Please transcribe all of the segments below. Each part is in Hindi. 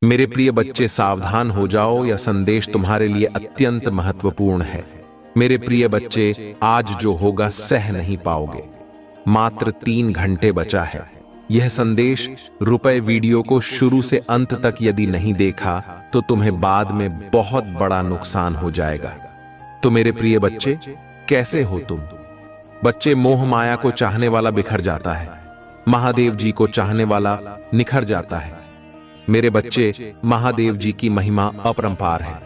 मेरे प्रिय बच्चे, सावधान हो जाओ, यह संदेश तुम्हारे लिए अत्यंत महत्वपूर्ण है। मेरे प्रिय बच्चे, आज जो होगा सह नहीं पाओगे। मात्र 3 घंटे बचा है। यह संदेश रुपए वीडियो को शुरू से अंत तक यदि नहीं देखा तो तुम्हें बाद में बहुत बड़ा नुकसान हो जाएगा। तो मेरे प्रिय बच्चे, कैसे हो तुम? बच्चे, मोह माया को चाहने वाला बिखर जाता है, महादेव जी को चाहने वाला निखर जाता है। मेरे बच्चे, महादेव जी की महिमा अपरंपार है।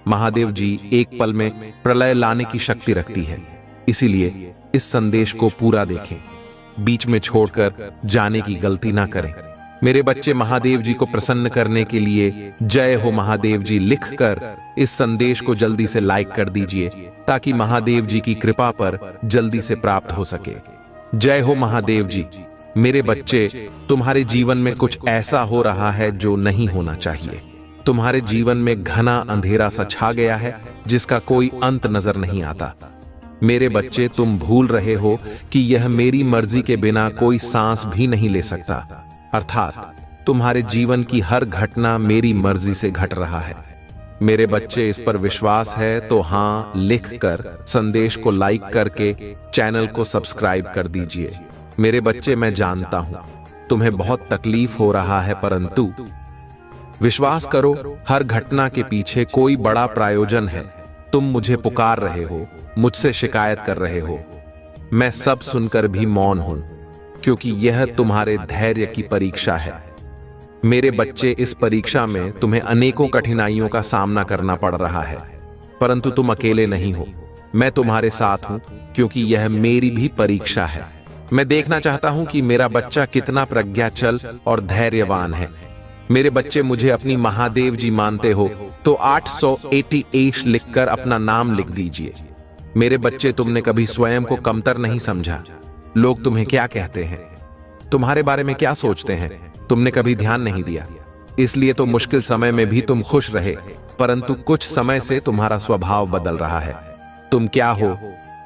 महादेव जी एक पल में प्रलय लाने की शक्ति रखती है। इसीलिए इस संदेश को पूरा देखें, बीच में छोड़कर जाने की गलती ना करें। मेरे बच्चे, महादेव जी को प्रसन्न करने के लिए जय हो महादेव जी लिखकर इस संदेश को जल्दी से लाइक कर दीजिए, ताकि महादेव जी की कृपा पर जल्दी से प्राप्त हो सके। जय हो महादेव जी। मेरे बच्चे, तुम्हारे जीवन में कुछ ऐसा हो रहा है जो नहीं होना चाहिए। तुम्हारे जीवन में घना अंधेरा सा छा गया है, जिसका कोई अंत नजर नहीं आता। मेरे बच्चे, तुम भूल रहे हो कि यह मेरी मर्जी के बिना कोई सांस भी नहीं ले सकता। अर्थात तुम्हारे जीवन की हर घटना मेरी मर्जी से घट रहा है। मेरे बच्चे, इस पर विश्वास है तो हाँ लिखकर, संदेश को लाइक करके चैनल को सब्सक्राइब कर दीजिए। मेरे बच्चे, मैं जानता हूं तुम्हें बहुत तकलीफ हो रहा है, परंतु विश्वास करो, हर घटना के पीछे कोई बड़ा प्रायोजन है। तुम मुझे पुकार रहे हो, मुझसे शिकायत कर रहे हो, मैं सब सुनकर भी मौन हूं, क्योंकि यह तुम्हारे धैर्य की परीक्षा है। मेरे बच्चे, इस परीक्षा में तुम्हें अनेकों कठिनाइयों का सामना करना पड़ रहा है, परंतु तुम अकेले नहीं हो। मैं तुम्हारे साथ हूं, क्योंकि यह मेरी भी परीक्षा है। मैं देखना चाहता हूं कि मेरा बच्चा कितना प्रज्ञाचल और धैर्यवान है। मेरे बच्चे, मुझे अपनी महादेव जी मानते हो तो 888 लिखकर अपना नाम लिख दीजिए। मेरे बच्चे, तुमने कभी स्वयं को कमतर नहीं समझा। लोग तुम्हें क्या कहते हैं, तुम्हारे बारे में क्या सोचते हैं, तुमने कभी ध्यान नहीं दिया। इसलिए तो मुश्किल समय में भी तुम खुश रहे, परंतु कुछ समय से तुम्हारा स्वभाव बदल रहा है। तुम क्या हो,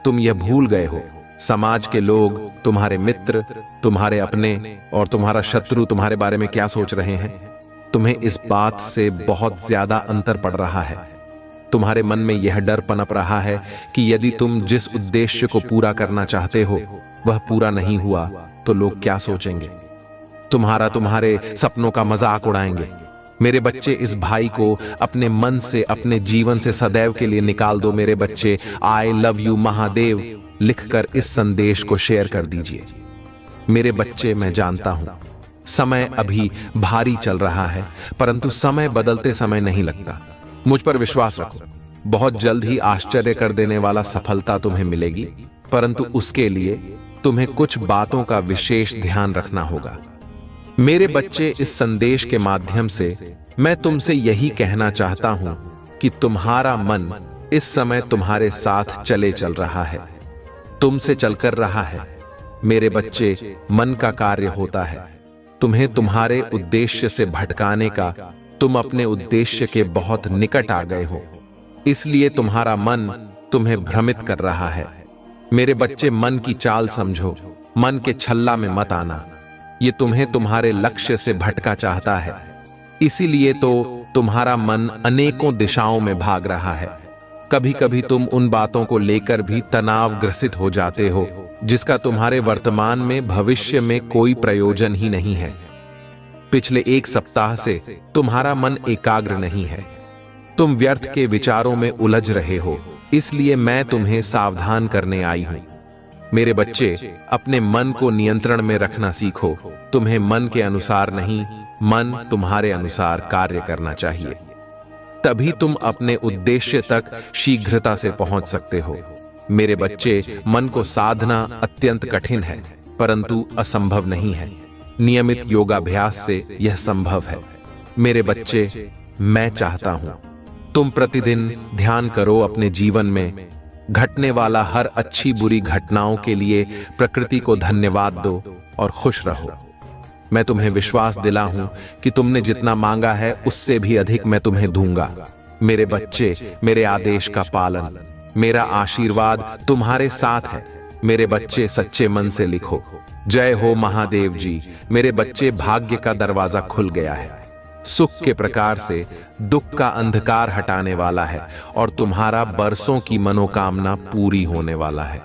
तुम यह भूल गए हो। समाज के लोग, तुम्हारे मित्र, तुम्हारे अपने और तुम्हारा शत्रु तुम्हारे बारे में क्या सोच रहे हैं, तुम्हें इस बात से बहुत ज्यादा अंतर पड़ रहा है। तुम्हारे मन में यह डर पनप रहा है कि यदि तुम जिस उद्देश्य को पूरा करना चाहते हो वह पूरा नहीं हुआ तो लोग क्या सोचेंगे, तुम्हारे सपनों का मजाक उड़ाएंगे। मेरे बच्चे, इस भाई को अपने मन से, अपने जीवन से सदैव के लिए निकाल दो। मेरे बच्चे, आई लव यू महादेव लिखकर इस संदेश को शेयर कर दीजिए। मेरे बच्चे, मैं जानता हूं समय अभी भारी चल रहा है, परंतु समय बदलते समय नहीं लगता। मुझ पर विश्वास रखो, बहुत जल्द ही आश्चर्य कर देने वाला सफलता तुम्हें मिलेगी, परंतु उसके लिए तुम्हें कुछ बातों का विशेष ध्यान रखना होगा। मेरे बच्चे, इस संदेश के माध्यम से मैं तुमसे यही कहना चाहता हूं कि तुम्हारा मन इस समय तुम्हारे साथ चल रहा है, तुमसे चलकर रहा है। मेरे बच्चे, मन का कार्य होता है तुम्हें तुम्हारे उद्देश्य से भटकाने का। तुम अपने उद्देश्य के बहुत निकट आ गए हो, इसलिए तुम्हारा मन तुम्हें भ्रमित कर रहा है। मेरे बच्चे, मन की चाल समझो, मन के छल्ला में मत आना। ये तुम्हें तुम्हारे लक्ष्य से भटका चाहता है, इसीलिए तो तुम्हारा मन अनेकों दिशाओं में भाग रहा है। कभी कभी तुम उन बातों को लेकर भी तनाव ग्रसित हो जाते हो जिसका तुम्हारे वर्तमान में, भविष्य में कोई प्रयोजन ही नहीं है। पिछले 1 सप्ताह से तुम्हारा मन एकाग्र नहीं है, तुम व्यर्थ के विचारों में उलझ रहे हो, इसलिए मैं तुम्हें सावधान करने आई हूं। मेरे बच्चे, अपने मन को नियंत्रण में रखना सीखो। तुम्हें मन के अनुसार नहीं, मन तुम्हारे अनुसार कार्य करना चाहिए, तभी तुम अपने उद्देश्य तक शीघ्रता से पहुंच सकते हो। मेरे बच्चे, मन को साधना अत्यंत कठिन है, परंतु असंभव नहीं है। नियमित योगाभ्यास से यह संभव है। मेरे बच्चे, मैं चाहता हूं तुम प्रतिदिन ध्यान करो, अपने जीवन में घटने वाला हर अच्छी बुरी घटनाओं के लिए प्रकृति को धन्यवाद दो और खुश रहो। मैं तुम्हें विश्वास दिला हूं कि तुमने जितना मांगा है उससे भी अधिक मैं तुम्हें दूंगा। मेरे बच्चे, मेरे आदेश का पालन, मेरा आशीर्वाद तुम्हारे साथ है। मेरे बच्चे, सच्चे मन से लिखो, जय हो महादेव जी। मेरे बच्चे, भाग्य का दरवाजा खुल गया है। सुख के प्रकार से दुख का अंधकार हटाने वाला है और तुम्हारा बरसों की मनोकामना पूरी होने वाला है।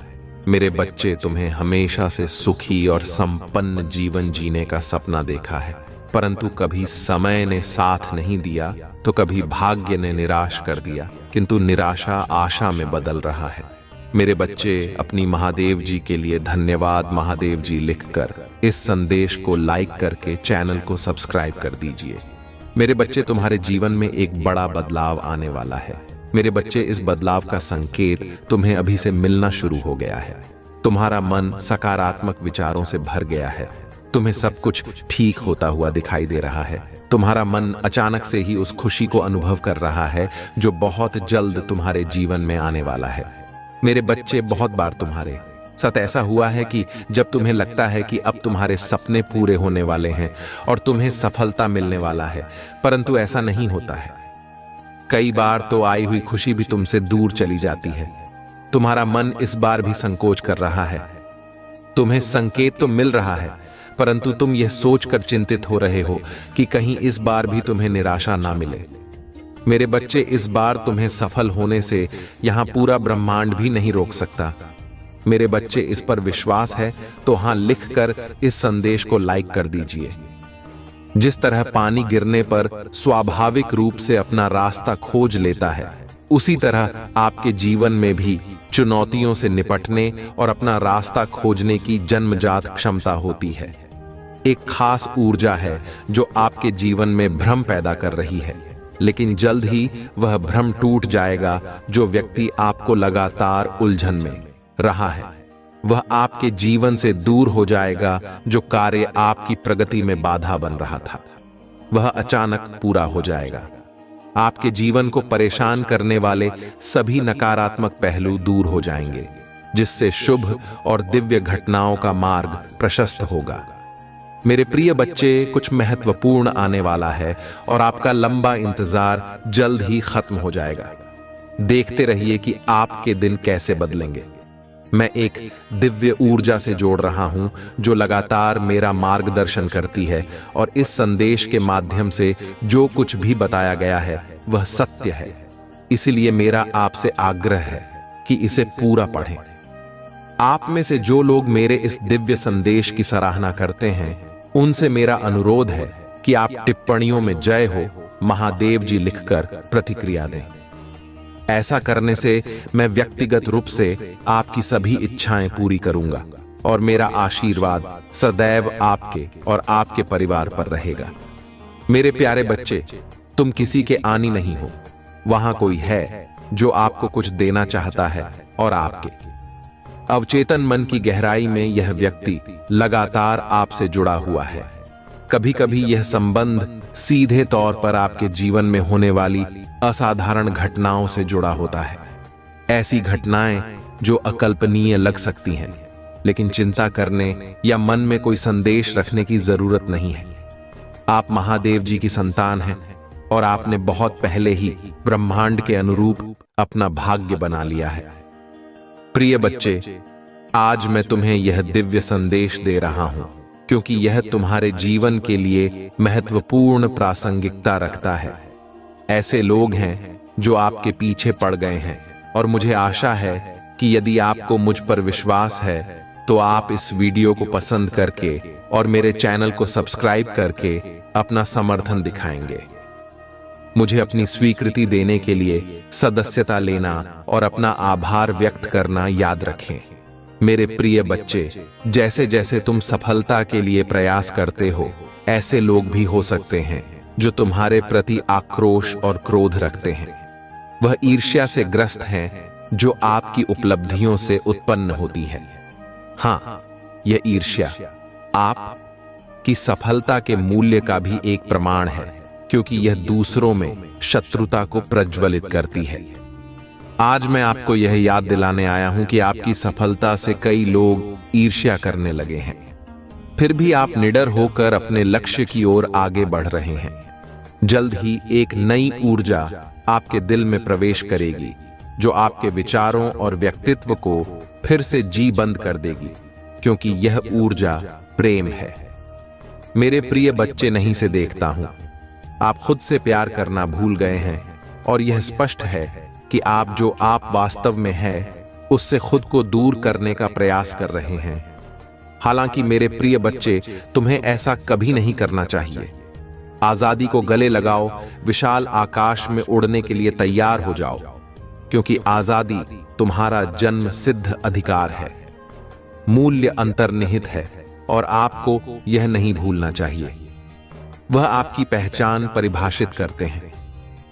मेरे बच्चे, तुम्हें हमेशा से सुखी और संपन्न जीवन जीने का सपना देखा है, परंतु कभी समय ने साथ नहीं दिया तो कभी भाग्य ने निराश कर दिया, किंतु निराशा आशा में बदल रहा है। मेरे बच्चे, अपनी महादेव जी के लिए धन्यवाद महादेव जी लिखकर इस संदेश को लाइक करके चैनल को सब्सक्राइब कर दीजिए। मेरे बच्चे, तुम्हारे जीवन में एक बड़ा बदलाव आने वाला है। मेरे बच्चे, इस बदलाव का संकेत तुम्हें अभी से मिलना शुरू हो गया है। तुम्हारा मन सकारात्मक विचारों से भर गया है। तुम्हें सब कुछ ठीक होता हुआ दिखाई दे रहा है। तुम्हारा मन अचानक से ही उस खुशी को अनुभव कर रहा है जो बहुत जल्द तुम्हारे जीवन में आने वाला है। मेरे बच्चे, बहुत बार तुम्हारे साथ ऐसा हुआ है कि जब तुम्हें लगता है कि अब तुम्हारे सपने पूरे होने वाले हैं और तुम्हें सफलता मिलने वाला है, परंतु ऐसा नहीं होता है। कई बार तो आई हुई खुशी भी तुमसे दूर चली जाती है। तुम्हारा मन इस बार भी संकोच कर रहा है। तुम्हें संकेत तो मिल रहा है, परंतु तुम यह सोचकर चिंतित हो रहे हो कि कहीं इस बार भी तुम्हें निराशा ना मिले। मेरे बच्चे, इस बार तुम्हें सफल होने से यहां पूरा ब्रह्मांड भी नहीं रोक सकता। मेरे बच्चे, इस पर विश्वास है तो हां लिखकर इस संदेश को लाइक कर दीजिए। जिस तरह पानी गिरने पर स्वाभाविक रूप से अपना रास्ता खोज लेता है, उसी तरह आपके जीवन में भी चुनौतियों से निपटने और अपना रास्ता खोजने की जन्मजात क्षमता होती है। एक खास ऊर्जा है जो आपके जीवन में भ्रम पैदा कर रही है, लेकिन जल्द ही वह भ्रम टूट जाएगा। जो व्यक्ति आपको लगातार उलझन में रहा है, वह आपके जीवन से दूर हो जाएगा। जो कार्य आपकी प्रगति में बाधा बन रहा था, वह अचानक पूरा हो जाएगा। आपके जीवन को परेशान करने वाले सभी नकारात्मक पहलू दूर हो जाएंगे, जिससे शुभ और दिव्य घटनाओं का मार्ग प्रशस्त होगा। मेरे प्रिय बच्चे, कुछ महत्वपूर्ण आने वाला है और आपका लंबा इंतजार जल्द ही खत्म हो जाएगा। देखते रहिए कि आपके दिन कैसे बदलेंगे। मैं एक दिव्य ऊर्जा से जोड़ रहा हूं जो लगातार मेरा मार्गदर्शन करती है, और इस संदेश के माध्यम से जो कुछ भी बताया गया है वह सत्य है। इसलिए मेरा आपसे आग्रह है कि इसे पूरा पढ़ें। आप में से जो लोग मेरे इस दिव्य संदेश की सराहना करते हैं, उनसे मेरा अनुरोध है कि आप टिप्पणियों में जय हो महादेव जी लिखकर प्रतिक्रिया दें। ऐसा करने से मैं व्यक्तिगत रूप से आपकी सभी इच्छाएं पूरी करूंगा और मेरा आशीर्वाद सदैव आपके और आपके परिवार पर रहेगा। मेरे प्यारे बच्चे, तुम किसी के आनी नहीं हो। वहां कोई है जो आपको कुछ देना चाहता है, और आपके अवचेतन मन की गहराई में यह व्यक्ति लगातार आपसे जुड़ा हुआ है। कभी कभी यह संबंध सीधे तौर पर आपके जीवन में होने वाली असाधारण घटनाओं से जुड़ा होता है। ऐसी घटनाएं जो अकल्पनीय लग सकती हैं, लेकिन चिंता करने या मन में कोई संदेश रखने की जरूरत नहीं है। आप महादेव जी की संतान हैं और आपने बहुत पहले ही ब्रह्मांड के अनुरूप अपना भाग्य बना लिया है। प्रिय बच्चे, आज मैं तुम्हें यह दिव्य संदेश दे रहा हूं क्योंकि यह तुम्हारे जीवन के लिए महत्वपूर्ण प्रासंगिकता रखता है। ऐसे लोग हैं जो आपके पीछे पड़ गए हैं, और मुझे आशा है कि यदि आपको मुझ पर विश्वास है तो आप इस वीडियो को पसंद करके और मेरे चैनल को सब्सक्राइब करके अपना समर्थन दिखाएंगे। मुझे अपनी स्वीकृति देने के लिए सदस्यता लेना और अपना आभार व्यक्त करना याद रखें। मेरे प्रिय बच्चे, जैसे जैसे तुम सफलता के लिए प्रयास करते हो, ऐसे लोग भी हो सकते हैं जो तुम्हारे प्रति आक्रोश और क्रोध रखते हैं। वह ईर्ष्या से ग्रस्त हैं जो आपकी उपलब्धियों से उत्पन्न होती है। हाँ, यह ईर्ष्या आप की सफलता के मूल्य का भी एक प्रमाण है, क्योंकि यह दूसरों में शत्रुता को प्रज्वलित करती है। आज मैं आपको यह याद दिलाने आया हूं कि आपकी सफलता से कई लोग ईर्ष्या करने लगे हैं, फिर भी आप निडर होकर अपने लक्ष्य की ओर आगे बढ़ रहे हैं। जल्द ही एक नई ऊर्जा आपके दिल में प्रवेश करेगी जो आपके विचारों और व्यक्तित्व को फिर से जी बंद कर देगी, क्योंकि यह ऊर्जा प्रेम है। मेरे प्रिय बच्चे, नहीं से देखता हूं आप खुद से प्यार करना भूल गए हैं और यह स्पष्ट है कि आप जो आप वास्तव में हैं उससे खुद को दूर करने का प्रयास कर रहे हैं। हालांकि मेरे प्रिय बच्चे, तुम्हें ऐसा कभी नहीं करना चाहिए। आजादी को गले लगाओ, विशाल आकाश में उड़ने के लिए तैयार हो जाओ, क्योंकि आजादी तुम्हारा जन्म सिद्ध अधिकार है। मूल्य अंतर्निहित है और आपको यह नहीं भूलना चाहिए। वह आपकी पहचान परिभाषित करते हैं।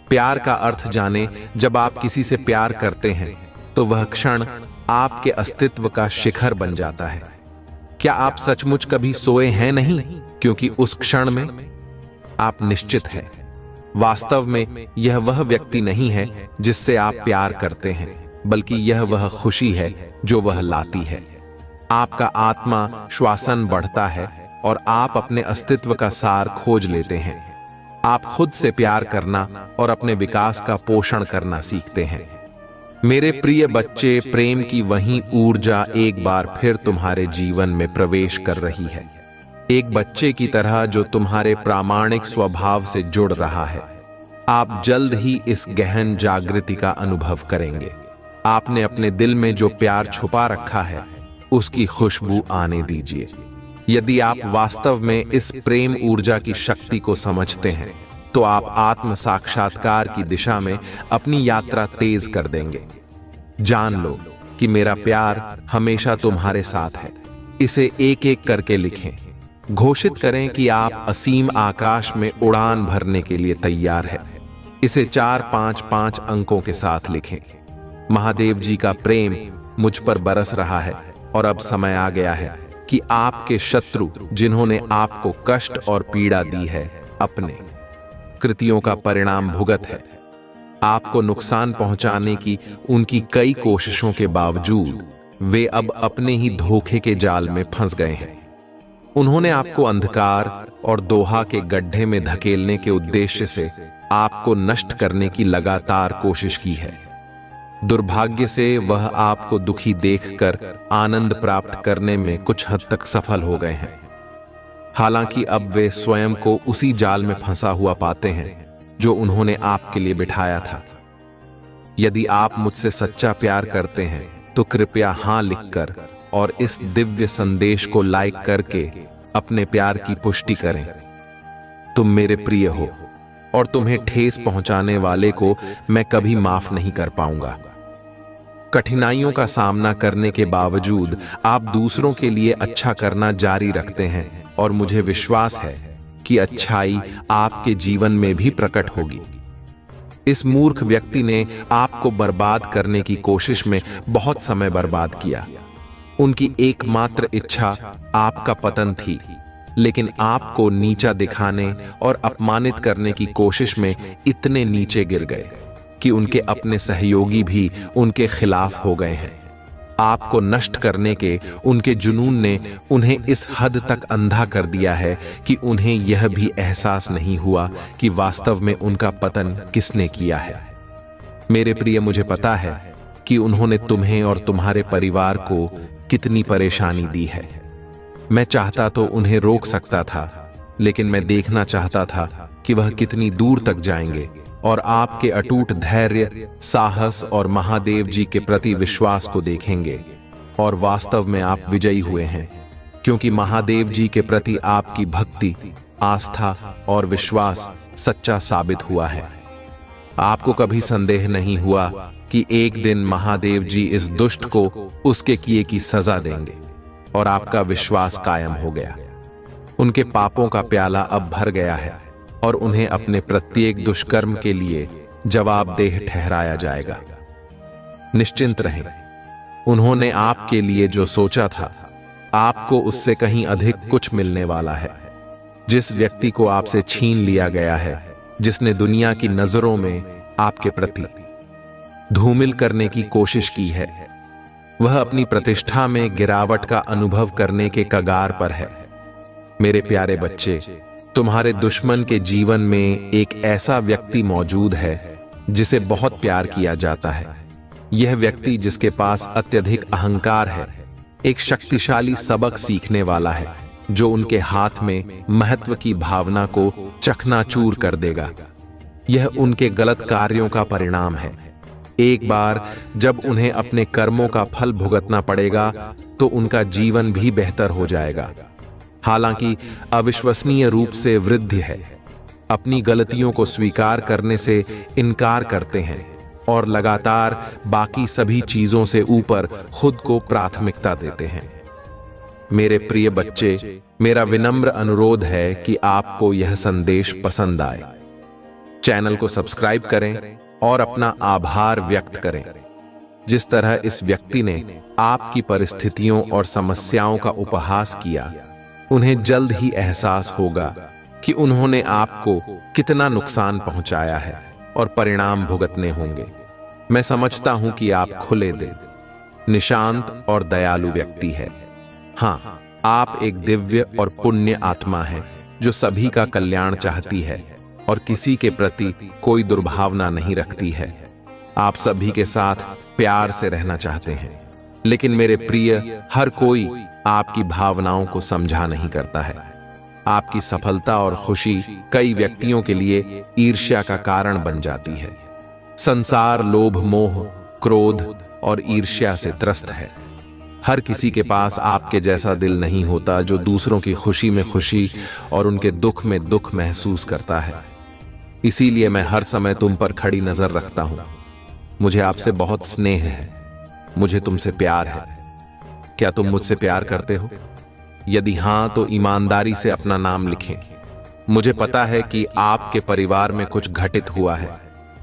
प्यार का अर्थ जाने। जब आप किसी से प्यार करते हैं तो वह क्षण आपके अस्तित्व का शिखर बन जाता है। क्या आप सचमुच कभी सोए हैं? नहीं, क्योंकि उस क्षण में आप निश्चित हैं। वास्तव में यह वह व्यक्ति नहीं है जिससे आप प्यार करते हैं, बल्कि यह वह खुशी है जो वह लाती है। आपका आत्मा श्वासन बढ़ता है और आप अपने अस्तित्व का सार खोज लेते हैं। आप खुद से प्यार करना और अपने विकास का पोषण करना सीखते हैं। मेरे प्रिय बच्चे, प्रेम की वही ऊर्जा एक बार फिर तुम्हारे जीवन में प्रवेश कर रही है। एक बच्चे की तरह जो तुम्हारे प्रामाणिक स्वभाव से जुड़ रहा है। आप जल्द ही इस गहन जागृति का अनुभव करेंगे। आपने अपने दिल में जो प्यार छुपा रखा है उसकी खुशबू आने दीजिए। यदि आप वास्तव में इस प्रेम ऊर्जा की शक्ति को समझते हैं तो आप आत्म साक्षात्कार की दिशा में अपनी यात्रा तेज कर देंगे। जान लो कि मेरा प्यार हमेशा तुम्हारे साथ है। इसे एक एक करके लिखें। घोषित करें कि आप असीम आकाश में उड़ान भरने के लिए तैयार हैं। इसे 4-5-5 अंकों के साथ लिखें। महादेव जी का प्रेम मुझ पर बरस रहा है और अब समय आ गया है कि आपके शत्रु जिन्होंने आपको कष्ट और पीड़ा दी है, अपने कृतियों का परिणाम भुगत है। आपको नुकसान पहुंचाने की उनकी कई कोशिशों के बावजूद वे अब अपने ही धोखे के जाल में फंस गए हैं। उन्होंने आपको अंधकार और दोहा के गड्ढे में धकेलने के उद्देश्य से आपको नष्ट करने की लगातार कोशिश की है। दुर्भाग्य से वह आपको दुखी देखकर आनंद प्राप्त करने में कुछ हद तक सफल हो गए हैं। हालांकि अब वे स्वयं को उसी जाल में फंसा हुआ पाते हैं जो उन्होंने आपके लिए बिठाया था। यदि आप मुझसे सच्चा प्यार करते हैं तो कृपया हां लिखकर और इस दिव्य संदेश को लाइक करके अपने प्यार की पुष्टि करें। तुम मेरे प्रिय हो और तुम्हें ठेस पहुंचाने वाले को मैं कभी माफ नहीं कर पाऊंगा। कठिनाइयों का सामना करने के बावजूद आप दूसरों के लिए अच्छा करना जारी रखते हैं और मुझे विश्वास है कि अच्छाई आपके जीवन में भी प्रकट होगी। इस मूर्ख व्यक्ति ने आपको बर्बाद करने की कोशिश में बहुत समय बर्बाद किया। उनकी एकमात्र इच्छा आपका पतन थी, लेकिन आपको नीचा दिखाने और अपमानित करने की कोशिश में इतने नीचे गिर गए कि उनके अपने सहयोगी भी उनके खिलाफ हो गए हैं। आपको नष्ट करने के उनके जुनून ने उन्हें इस हद तक अंधा कर दिया है कि उन्हें यह भी एहसास नहीं हुआ कि वास्तव में उनका पतन किसने किया है। मेरे प्रिय, मुझे पता है कि उन्होंने तुम्हें और तुम्हारे परिवार को कितनी परेशानी दी है। मैं चाहता तो उन्हें रोक सकता था, लेकिन मैं देखना चाहता था कि वह कितनी दूर तक जाएंगे और आपके अटूट धैर्य, साहस और महादेव जी के प्रति विश्वास को देखेंगे। और वास्तव में आप विजयी हुए हैं, क्योंकि महादेव जी के प्रति आपकी भक्ति, आस्था और विश्वास सच्चा साबित हुआ है। आपको कभी संदेह नहीं हुआ कि एक दिन महादेव जी इस दुष्ट को उसके किए की सजा देंगे, और आपका विश्वास कायम हो गया। उनके पापों का प्याला अब भर गया है और उन्हें अपने प्रत्येक दुष्कर्म के लिए जवाबदेह ठहराया जाएगा। निश्चिंत रहें, उन्होंने आपके लिए जो सोचा था, आपको उससे कहीं अधिक कुछ मिलने वाला है। जिस व्यक्ति को आपसे छीन लिया गया है, जिसने दुनिया की नजरों में आपके प्रति धूमिल करने की कोशिश की है, वह अपनी प्रतिष्ठा में गिरावट का अनुभव करने के कगार पर है। मेरे प्यारे बच्चे, तुम्हारे दुश्मन के जीवन में एक ऐसा व्यक्ति मौजूद है जिसे बहुत प्यार किया जाता है। यह व्यक्ति, जिसके पास अत्यधिक अहंकार है, एक शक्तिशाली सबक सीखने वाला है जो उनके हाथ में महत्व की भावना को चकनाचूर कर देगा। यह उनके गलत कार्यों का परिणाम है। एक बार जब उन्हें अपने कर्मों का फल भुगतना पड़ेगा तो उनका जीवन भी बेहतर हो जाएगा। हालांकि अविश्वसनीय रूप से वृद्धि है, अपनी गलतियों को स्वीकार करने से इनकार करते हैं और लगातार बाकी सभी चीजों से ऊपर खुद को प्राथमिकता देते हैं। मेरे प्रिय बच्चे, मेरा विनम्र अनुरोध है कि आपको यह संदेश पसंद आए। चैनल को सब्सक्राइब करें और अपना आभार व्यक्त करें। जिस तरह इस व्यक्ति ने आपकी परिस्थितियों और समस्याओं का उपहास किया, उन्हें जल्द ही एहसास होगा कि उन्होंने आपको कितना नुकसान पहुंचाया है और परिणाम भुगतने होंगे। मैं समझता हूं कि आप खुले दिल, निशांत और दयालु व्यक्ति है। हाँ, आप एक दिव्य और पुण्य आत्मा है जो सभी का कल्याण चाहती है और किसी के प्रति कोई दुर्भावना नहीं रखती है। आप सभी के साथ प्यार से रहना चाहते हैं, लेकिन मेरे प्रिय, हर कोई आपकी भावनाओं को समझा नहीं करता है। आपकी सफलता और खुशी कई व्यक्तियों के लिए ईर्ष्या का कारण बन जाती है। संसार लोभ, मोह, क्रोध और ईर्ष्या से त्रस्त है। हर किसी के पास आपके जैसा दिल नहीं होता जो दूसरों की खुशी में खुशी और उनके दुख में दुख महसूस करता है। इसीलिए मैं हर समय तुम पर खड़ी नजर रखता हूं। मुझे आपसे बहुत स्नेह है, मुझे तुमसे प्यार है। क्या तुम मुझसे प्यार करते हो? यदि हां तो ईमानदारी से अपना नाम लिखें। मुझे पता है कि आपके परिवार में कुछ घटित हुआ है,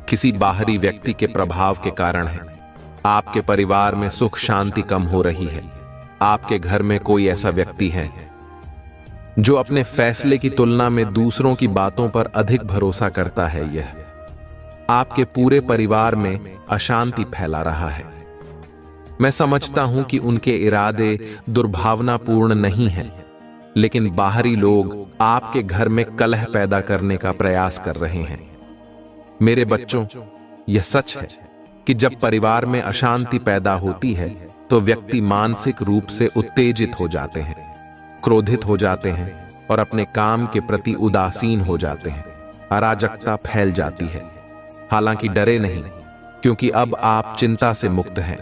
किसी बाहरी व्यक्ति के प्रभाव के कारण है। आपके परिवार में सुख शांति कम हो रही है। आपके घर में कोई ऐसा व्यक्ति है जो अपने फैसले की तुलना में दूसरों की बातों पर अधिक भरोसा करता है। यह आपके पूरे परिवार में अशांति फैला रहा है। मैं समझता हूं कि उनके इरादे दुर्भावनापूर्ण नहीं हैं, लेकिन बाहरी लोग आपके घर में कलह पैदा करने का प्रयास कर रहे हैं। मेरे बच्चों, यह सच है कि जब परिवार में अशांति पैदा होती है तो व्यक्ति मानसिक रूप से उत्तेजित हो जाते हैं, क्रोधित हो जाते हैं और अपने काम के प्रति उदासीन हो जाते हैं। अराजकता फैल जाती है। हालांकि डरे नहीं, क्योंकि अब आप चिंता से मुक्त हैं।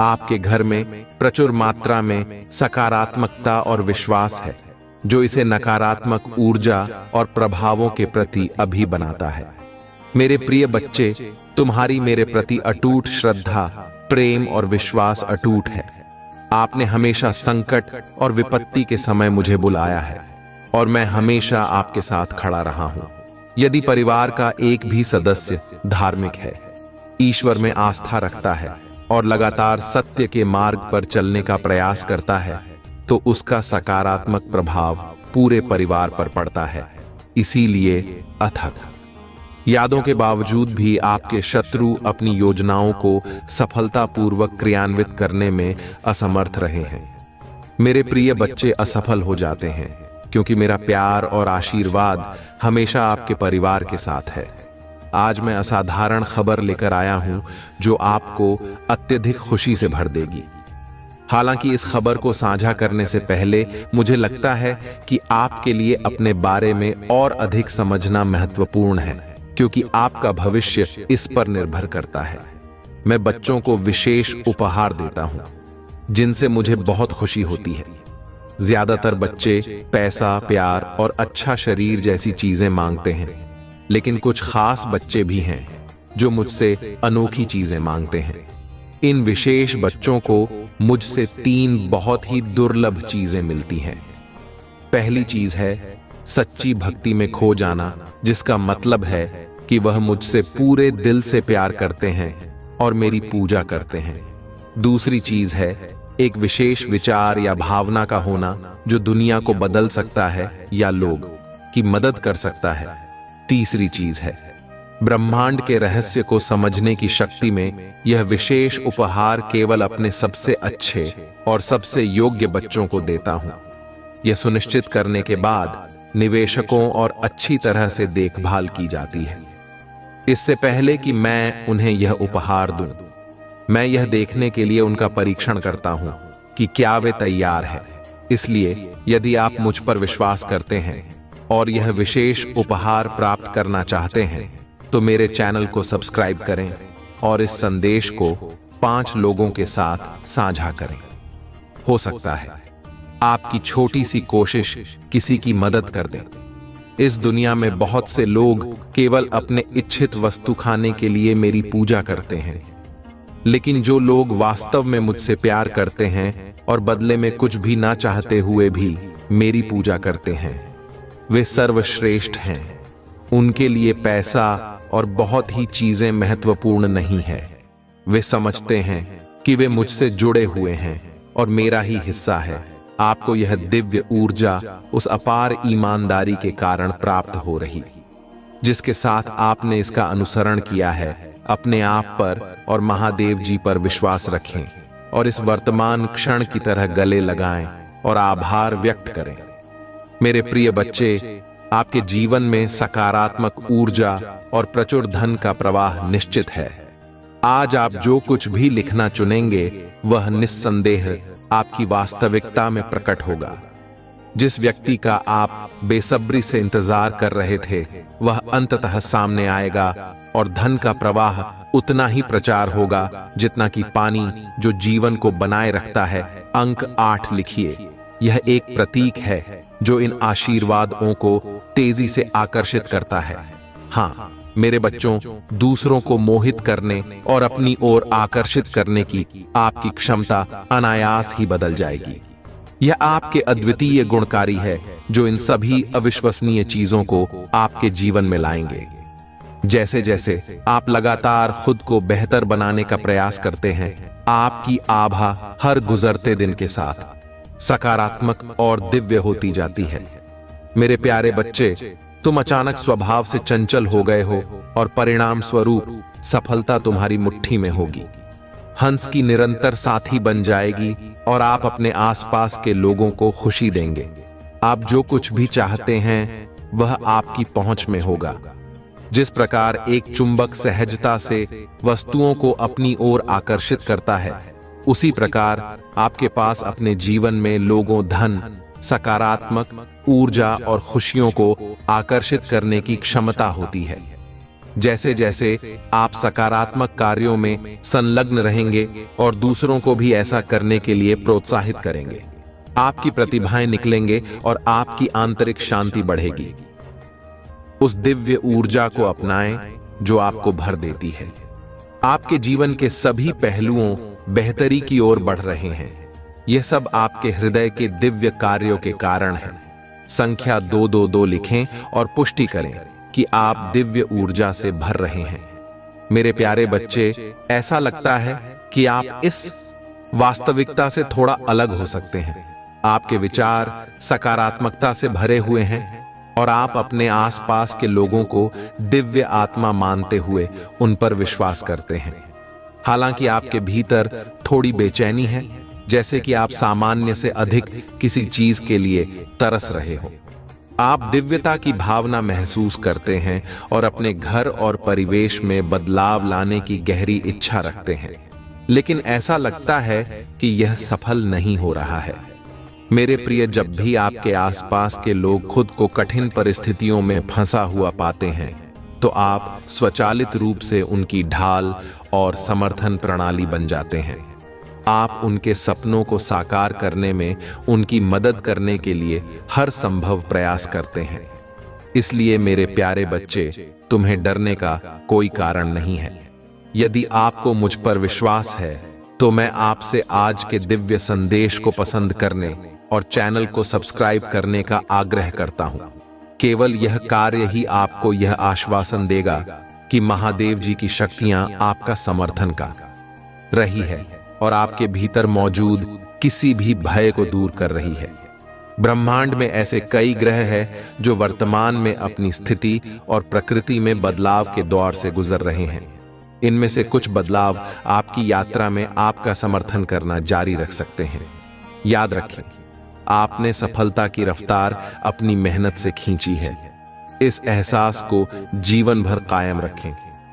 आपके घर में प्रचुर मात्रा में सकारात्मकता और विश्वास है, जो इसे नकारात्मक ऊर्जा और प्रभावों के प्रति अभी बनाता है। मेरे प्रिय बच्चे, तुम्हारी मेरे प्रति अटूट श्रद्धा, प्रेम और विश्वास अटूट है। आपने हमेशा संकट और विपत्ति के समय मुझे बुलाया है और मैं हमेशा आपके साथ खड़ा रहा हूं। यदि परिवार का एक भी सदस्य धार्मिक है, ईश्वर में आस्था रखता है और लगातार सत्य के मार्ग पर चलने का प्रयास करता है, तो उसका सकारात्मक प्रभाव पूरे परिवार पर पड़ता है। इसीलिए अथक यादों के बावजूद भी आपके शत्रु अपनी योजनाओं को सफलतापूर्वक क्रियान्वित करने में असमर्थ रहे हैं। मेरे प्रिय बच्चे असफल हो जाते हैं क्योंकि मेरा प्यार और आशीर्वाद हमेशा आपके परिवार के साथ है। आज मैं असाधारण खबर लेकर आया हूं जो आपको अत्यधिक खुशी से भर देगी। हालांकि इस खबर को साझा करने से पहले मुझे लगता है कि आपके लिए अपने बारे में और अधिक समझना महत्वपूर्ण है, क्योंकि आपका भविष्य इस पर निर्भर करता है। मैं बच्चों को विशेष उपहार देता हूं जिनसे मुझे बहुत खुशी होती है। ज्यादातर बच्चे पैसा, प्यार और अच्छा शरीर जैसी चीजें मांगते हैं, लेकिन कुछ खास बच्चे भी हैं जो मुझसे अनोखी चीजें मांगते हैं। इन विशेष बच्चों को मुझसे 3 बहुत ही दुर्लभ चीजें मिलती हैं। पहली चीज है सच्ची भक्ति में खो जाना, जिसका मतलब है कि वह मुझसे पूरे दिल से प्यार करते हैं और मेरी पूजा करते हैं। दूसरी चीज है एक विशेष विचार या भावना का होना जो दुनिया को बदल सकता है या लोग की मदद कर सकता है। तीसरी चीज है ब्रह्मांड के रहस्य को समझने की शक्ति में यह विशेष उपहार केवल अपने सबसे अच्छे और सबसे योग्य बच्चों को देता हूं, यह सुनिश्चित करने के बाद निवेशकों और अच्छी तरह से देखभाल की जाती है। इससे पहले कि मैं उन्हें यह उपहार दूं, मैं यह देखने के लिए उनका परीक्षण करता हूं कि क्या वे तैयार हैं। इसलिए यदि आप मुझ पर विश्वास करते हैं और यह विशेष उपहार प्राप्त करना चाहते हैं तो मेरे चैनल को सब्सक्राइब करें और इस संदेश को 5 लोगों के साथ साझा करें। हो सकता है आपकी छोटी सी कोशिश किसी की मदद कर दे। इस दुनिया में बहुत से लोग केवल अपने इच्छित वस्तु खाने के लिए मेरी पूजा करते हैं, लेकिन जो लोग वास्तव में मुझसे प्यार करते हैं और बदले में कुछ भी ना चाहते हुए भी मेरी पूजा करते हैं, वे सर्वश्रेष्ठ हैं। उनके लिए पैसा और बहुत ही चीजें महत्वपूर्ण नहीं है। वे समझते हैं कि वे मुझसे जुड़े हुए हैं और मेरा ही हिस्सा है। आपको यह दिव्य ऊर्जा उस अपार ईमानदारी के कारण प्राप्त हो रही जिसके साथ आपने इसका अनुसरण किया है। अपने आप पर और महादेव जी पर विश्वास रखें और इस वर्तमान क्षण की तरह गले लगाएं और आभार व्यक्त करें। मेरे प्रिय बच्चे, आपके जीवन में सकारात्मक ऊर्जा और प्रचुर धन का प्रवाह निश्चित है। आज आप जो कुछ भी लिखना चुनेंगे वह निस्संदेह आपकी वास्तविकता में प्रकट होगा। जिस व्यक्ति का आप बेसब्री से इंतजार कर रहे थे वह अंततः सामने आएगा और धन का प्रवाह उतना ही प्रचार होगा जितना कि पानी जो जीवन को बनाए रखता है। अंक 8 लिखिए। यह एक प्रतीक है जो इन आशीर्वादों को तेजी से आकर्षित करता है। हाँ मेरे बच्चों, दूसरों को मोहित करने और अपनी ओर आकर्षित करने की आपकी क्षमता अनायास ही बदल जाएगी। यह आपके अद्वितीय गुणकारी है जो इन सभी अविश्वसनीय चीजों को आपके जीवन में लाएंगे। जैसे जैसे आप लगातार खुद को बेहतर बनाने का प्रयास करते हैं, आपकी आभा हर गुजरते दिन के साथ सकारात्मक और दिव्य होती जाती है। मेरे प्यारे बच्चे, तुम अचानक स्वभाव से चंचल हो गए हो और परिणाम स्वरूप सफलता तुम्हारी मुट्ठी में होगी। हंस की निरंतर साथी बन जाएगी और आप अपने आसपास के लोगों को खुशी देंगे। आप जो कुछ भी चाहते हैं वह आपकी पहुंच में होगा। जिस प्रकार एक चुंबक सहजता से वस्तुओं को अपनी ओर आकर्षित करता है, उसी प्रकार आपके पास अपने जीवन में लोगों, धन, सकारात्मक ऊर्जा और खुशियों को आकर्षित करने की क्षमता होती है। जैसे जैसे आप सकारात्मक कार्यों में संलग्न रहेंगे और दूसरों को भी ऐसा करने के लिए प्रोत्साहित करेंगे, आपकी प्रतिभाएं निकलेंगे और आपकी आंतरिक शांति बढ़ेगी। उस दिव्य ऊर्जा को अपनाएं जो आपको भर देती है। आपके जीवन के सभी पहलुओं बेहतरी की ओर बढ़ रहे हैं। यह सब आपके हृदय के दिव्य कार्यों के कारण है। संख्या 222 लिखें और पुष्टि करें कि आप दिव्य ऊर्जा से भर रहे हैं। मेरे प्यारे बच्चे, ऐसा लगता है कि आप इस वास्तविकता से थोड़ा अलग हो सकते हैं। आपके विचार सकारात्मकता से भरे हुए हैं और आप अपने आसपास के लोगों को दिव्य आत्मा मानते हुए उन पर विश्वास करते हैं। हालांकि आपके भीतर थोड़ी बेचैनी है, जैसे कि आप सामान्य से अधिक किसी चीज के लिए तरस रहे हो। आप दिव्यता की भावना महसूस करते हैं और अपने घर और परिवेश में बदलाव लाने की गहरी इच्छा रखते हैं, लेकिन ऐसा लगता है कि यह सफल नहीं हो रहा है। मेरे प्रिय, जब भी आपके आसपास के लोग खुद को कठिन परिस्थितियों में फंसा हुआ पाते हैं तो आप स्वचालित रूप से उनकी ढाल और समर्थन प्रणाली बन जाते हैं। आप उनके सपनों को साकार करने में उनकी मदद करने के लिए हर संभव प्रयास करते हैं। इसलिए मेरे प्यारे बच्चे, तुम्हें डरने का कोई कारण नहीं है। यदि आपको मुझ पर विश्वास है तो मैं आपसे आज के दिव्य संदेश को पसंद करने और चैनल को सब्सक्राइब करने का आग्रह करता हूं। केवल यह कार्य ही आपको यह आश्वासन देगा कि महादेव जी की शक्तियां आपका समर्थन कर रही है और आपके भीतर मौजूद किसी भी भय को दूर कर रही है। ब्रह्मांड में ऐसे कई ग्रह हैं जो वर्तमान में अपनी स्थिति और प्रकृति में बदलाव के दौर से गुजर रहे हैं। इनमें से कुछ बदलाव आपकी यात्रा में आपका समर्थन करना जारी रख सकते हैं। याद रखें, आपने सफलता की रफ्तार अपनी मेहनत से खींची है। इस एहसास को जीवन भर कायम रखें।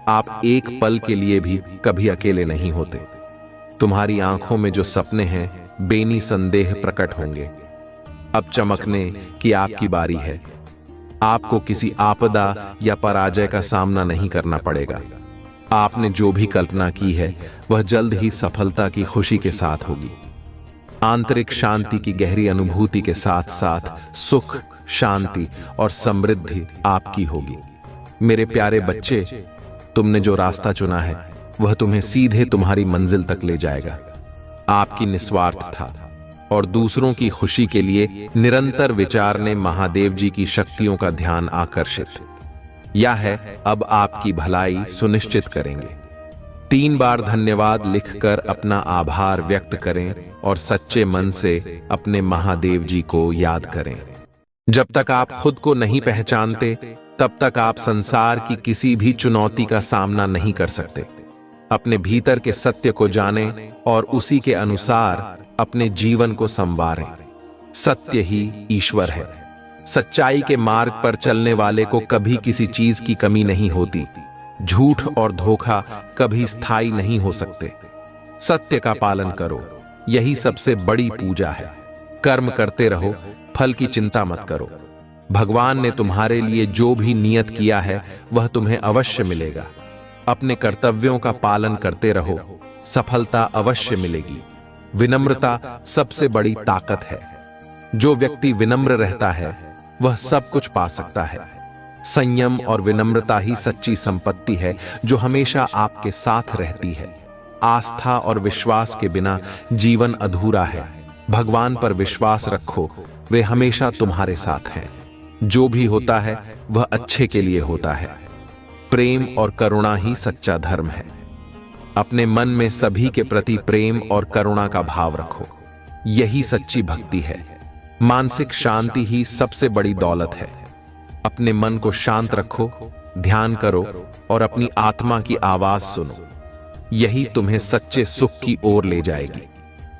आप एक पल के लिए भी कभी अकेले नहीं होते। तुम्हारी आंखों में जो सपने हैं बेनी संदेह प्रकट होंगे। अब चमकने की आपकी बारी है। आपको किसी आपदा या पराजय का सामना नहीं करना पड़ेगा। आपने जो भी कल्पना की है वह जल्द ही सफलता की खुशी के साथ होगी। आंतरिक शांति की गहरी अनुभूति के साथ साथ सुख, शांति और समृद्धि आपकी होगी। मेरे प्यारे बच्चे, तुमने जो रास्ता चुना है वह तुम्हें सीधे तुम्हारी मंजिल तक ले जाएगा। आपकी निस्वार्थ था और दूसरों की खुशी के लिए निरंतर विचारने महादेव जी की शक्तियों का ध्यान आकर्षित या है अब आपकी भलाई सुनिश्चित करेंगे। 3 बार धन्यवाद लिखकर अपना आभार व्यक्त करें और सच्चे मन से अपने महादेव जी को याद करें। जब तक आप खुद को नहीं पहचानते तब तक आप संसार की किसी भी चुनौती का सामना नहीं कर सकते। अपने भीतर के सत्य को जानें और उसी के अनुसार अपने जीवन को संवारें। सत्य ही ईश्वर है। सच्चाई के मार्ग पर चलने वाले को कभी किसी चीज की कमी नहीं होती। झूठ और धोखा कभी स्थायी नहीं हो सकते। सत्य का पालन करो, यही सबसे बड़ी पूजा है। कर्म करते रहो, फल की चिंता मत करो। भगवान ने तुम्हारे लिए जो भी नियत किया है वह तुम्हें अवश्य मिलेगा। अपने कर्तव्यों का पालन करते रहो, सफलता अवश्य मिलेगी। विनम्रता सबसे बड़ी ताकत है। जो व्यक्ति विनम्र रहता है वह सब कुछ पा सकता है। संयम और विनम्रता ही सच्ची संपत्ति है जो हमेशा आपके साथ रहती है। आस्था और विश्वास के बिना जीवन अधूरा है। भगवान पर विश्वास रखो, वे हमेशा तुम्हारे साथ हैं। जो भी होता है वह अच्छे के लिए होता है। प्रेम और करुणा ही सच्चा धर्म है। अपने मन में सभी के प्रति प्रेम और करुणा का भाव रखो, यही सच्ची भक्ति है। मानसिक शांति ही सबसे बड़ी दौलत है। अपने मन को शांत रखो, ध्यान करो और अपनी आत्मा की आवाज सुनो, यही तुम्हें सच्चे सुख की ओर ले जाएगी।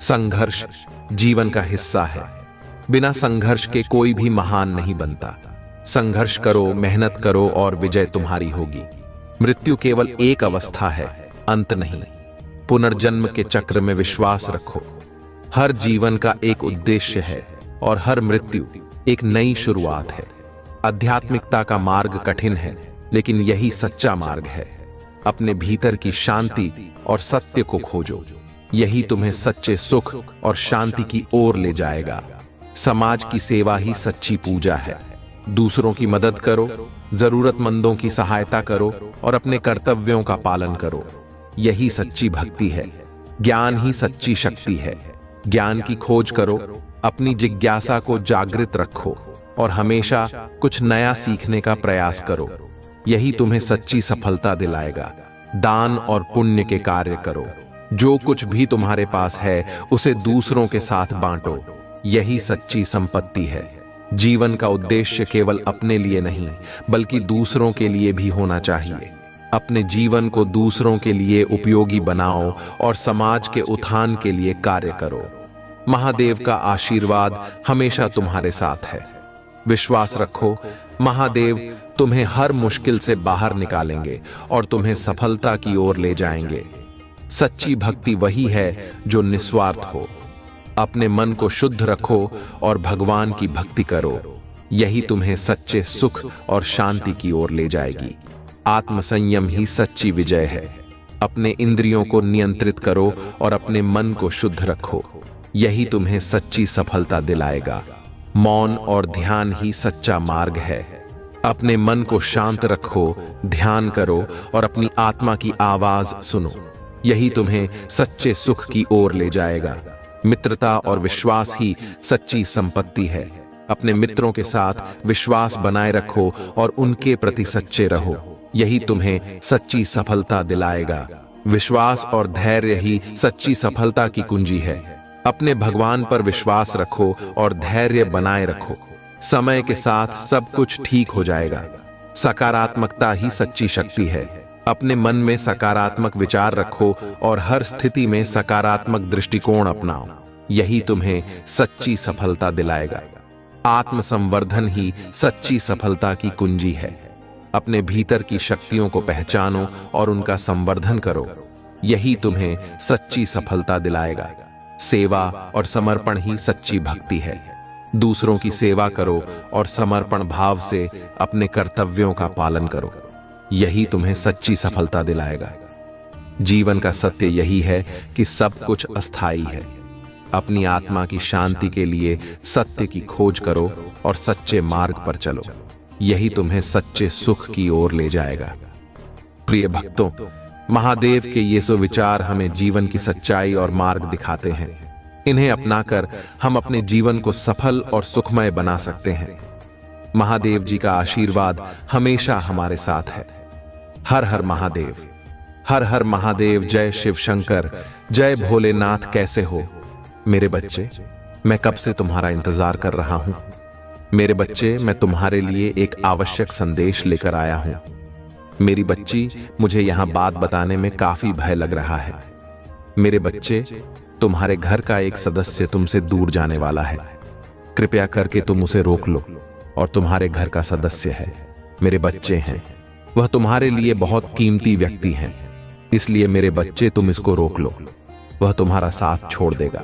संघर्ष जीवन का हिस्सा है। बिना संघर्ष के कोई भी महान नहीं बनता। संघर्ष करो, मेहनत करो और विजय तुम्हारी होगी। मृत्यु केवल एक अवस्था है, अंत नहीं। पुनर्जन्म के चक्र में विश्वास रखो। हर जीवन का एक उद्देश्य है और हर मृत्यु एक नई शुरुआत है। आध्यात्मिकता का मार्ग कठिन है, लेकिन यही सच्चा मार्ग है। अपने भीतर की शांति और सत्य को खोजो, यही तुम्हें सच्चे सुख और शांति की ओर ले जाएगा। समाज की सेवा ही सच्ची पूजा है। दूसरों की मदद करो, जरूरतमंदों की सहायता करो और अपने कर्तव्यों का पालन करो, यही सच्ची भक्ति है। ज्ञान ही सच्ची शक्ति है। ज्ञान की खोज करो, अपनी जिज्ञासा को जागृत रखो और हमेशा कुछ नया सीखने का प्रयास करो, यही तुम्हें सच्ची सफलता दिलाएगा। दान और पुण्य के कार्य करो। जो कुछ भी तुम्हारे पास है उसे दूसरों के साथ बांटो, यही सच्ची संपत्ति है। जीवन का उद्देश्य केवल अपने लिए नहीं बल्कि दूसरों के लिए भी होना चाहिए। अपने जीवन को दूसरों के लिए उपयोगी बनाओ और समाज के उत्थान के लिए कार्य करो। महादेव का आशीर्वाद हमेशा तुम्हारे साथ है। विश्वास रखो, महादेव तुम्हें हर मुश्किल से बाहर निकालेंगे और तुम्हें सफलता की ओर ले जाएंगे। सच्ची भक्ति वही है जो निस्वार्थ हो। अपने मन को शुद्ध रखो और भगवान की भक्ति करो, यही तुम्हें सच्चे सुख और शांति की ओर ले जाएगी। आत्मसंयम ही सच्ची विजय है। अपने इंद्रियों को नियंत्रित करो और अपने मन को शुद्ध रखो, यही तुम्हें सच्ची सफलता दिलाएगा। मौन और ध्यान ही सच्चा मार्ग है। अपने मन को शांत रखो, ध्यान करो और अपनी आत्मा की आवाज सुनो, यही तुम्हें सच्चे सुख की ओर ले जाएगा। मित्रता और विश्वास ही सच्ची संपत्ति है। अपने मित्रों के साथ विश्वास बनाए रखो और उनके प्रति सच्चे रहो, यही तुम्हें सच्ची सफलता दिलाएगा। विश्वास और धैर्य ही सच्ची सफलता की कुंजी है। अपने भगवान पर विश्वास रखो और धैर्य बनाए रखो, समय के साथ सब कुछ ठीक हो जाएगा। सकारात्मकता ही सच्ची शक्ति है। अपने मन में सकारात्मक विचार रखो और हर स्थिति में सकारात्मक दृष्टिकोण अपनाओ, यही तुम्हें सच्ची सफलता दिलाएगा। आत्मसंवर्धन ही सच्ची सफलता की कुंजी है। अपने भीतर की शक्तियों को पहचानो और उनका संवर्धन करो, यही तुम्हें सच्ची सफलता दिलाएगा। सेवा और समर्पण ही सच्ची भक्ति है। दूसरों की सेवा करो और समर्पण भाव से अपने कर्तव्यों का पालन करो। यही तुम्हें सच्ची सफलता दिलाएगा। जीवन का सत्य यही है कि सब कुछ अस्थायी है। अपनी आत्मा की शांति के लिए सत्य की खोज करो और सच्चे मार्ग पर चलो। यही तुम्हें सच्चे सुख की ओर ले जाएगा। प्रिय भक्तों, महादेव के ये सुविचार हमें जीवन की सच्चाई और मार्ग दिखाते हैं। इन्हें अपनाकर हम अपने जीवन को सफल और सुखमय बना सकते हैं। महादेव जी का आशीर्वाद हमेशा हमारे साथ है। हर हर महादेव, हर हर महादेव। जय शिव शंकर, जय भोलेनाथ। कैसे हो मेरे बच्चे? मैं कब से तुम्हारा इंतजार कर रहा हूं। मेरे बच्चे, मैं तुम्हारे लिए एक आवश्यक संदेश लेकर आया हूं। मेरी बच्ची, मुझे यहां बात बताने में काफी भय लग रहा है। मेरे बच्चे, तुम्हारे घर का एक सदस्य तुमसे दूर जाने वाला है। कृपया करके तुम उसे रोक लो। और तुम्हारे घर का सदस्य है, मेरे बच्चे हैं। वह तुम्हारे लिए बहुत कीमती व्यक्ति हैं। इसलिए मेरे बच्चे, तुम इसको रोक लो। वह तुम्हारा साथ छोड़ देगा।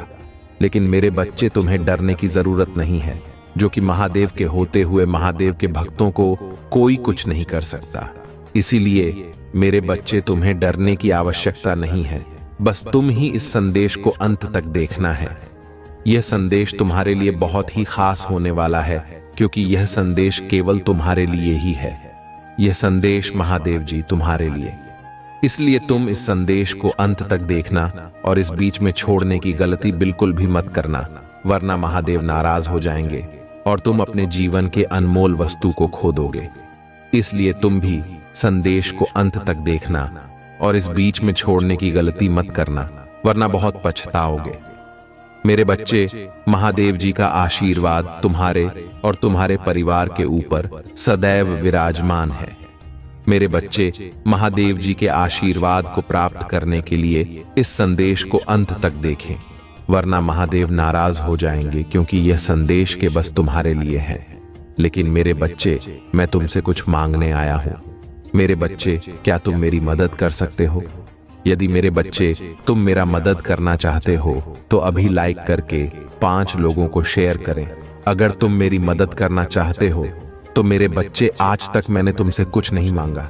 लेकिन मेरे बच्चे, तुम्हें डरने की जरूरत नहीं है। जो कि महादेव के होते हुए महादेव के भक्तों को कोई कुछ नहीं कर सकता। इसीलिए मेरे बच्चे, तुम्हें डरने की आवश्यकता नहीं है। बस तुम ही इस संदेश को अंत तक देखना है। यह संदेश तुम्हारे लिए बहुत ही खास होने वाला है, क्योंकि यह संदेश केवल तुम्हारे लिए ही है। यह संदेश महादेव जी तुम्हारे लिए। इसलिए तुम इस संदेश को अंत तक देखना और इस बीच में छोड़ने की गलती बिल्कुल भी मत करना, वरना महादेव नाराज हो जाएंगे और तुम अपने जीवन के अनमोल वस्तु को खो दोगे। इसलिए तुम भी संदेश को अंत तक देखना और इस बीच में छोड़ने की गलती मत करना, वरना बहुत पछताओगे। मेरे बच्चे, महादेव जी का आशीर्वाद तुम्हारे और तुम्हारे परिवार के ऊपर सदैव विराजमान है। मेरे बच्चे, महादेव जी के आशीर्वाद को प्राप्त करने के लिए इस संदेश को अंत तक देखें, वरना महादेव नाराज हो जाएंगे, क्योंकि यह संदेश के बस तुम्हारे लिए है। लेकिन मेरे बच्चे, मैं तुमसे कुछ मांगने आया हूं। मेरे बच्चे, क्या तुम मेरी मदद कर सकते हो? यदि मेरे बच्चे तुम मेरा मदद करना चाहते हो तो अभी लाइक करके 5 लोगों को शेयर करें। अगर तुम मेरी मदद करना चाहते हो तो मेरे बच्चे, आज तक मैंने तुमसे कुछ नहीं मांगा।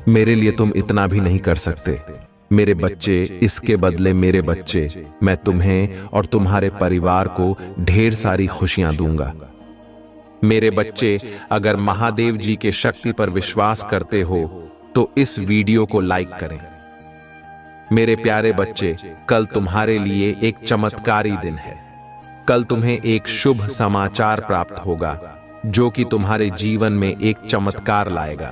मेरे लिए तुम इतना भी नहीं कर सकते। मेरे बच्चे, इसके बदले मेरे बच्चे, मैं तुम्हें और तुम्हारे परिवार को ढेर सारी खुशियां दूंगा। मेरे बच्चे, अगर महादेव जी के शक्ति पर विश्वास करते हो तो इस वीडियो को लाइक करें। मेरे प्यारे बच्चे, कल तुम्हारे लिए एक चमत्कारी दिन है। कल तुम्हें एक शुभ समाचार प्राप्त होगा, जो कि तुम्हारे जीवन में एक चमत्कार लाएगा।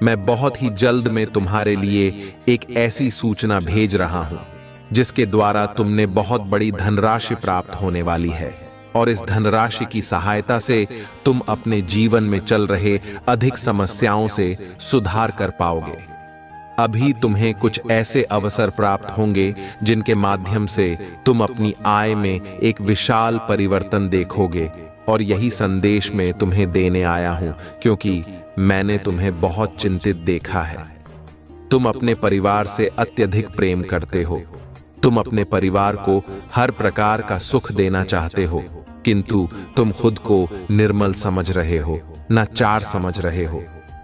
मैं बहुत ही जल्द में तुम्हारे लिए एक ऐसी सूचना भेज रहा हूं, जिसके द्वारा तुमने बहुत बड़ी धनराशि प्राप्त होने वाली है। और इस धनराशि की सहायता से तुम अपने जीवन में चल रहे अधिक समस्याओं से सुधार कर पाओगे। अभी तुम्हें कुछ ऐसे अवसर प्राप्त होंगे जिनके माध्यम से तुम अपनी आय में एक विशाल परिवर्तन देखोगे। और यही संदेश मैं तुम्हें देने आया हूं, क्योंकि मैंने तुम्हें बहुत चिंतित देखा है। तुम अपने परिवार से अत्यधिक प्रेम करते हो। तुम अपने परिवार को हर प्रकार का सुख देना चाहते हो, किंतु तुम खुद को निर्मल समझ रहे हो, लाचार समझ रहे हो।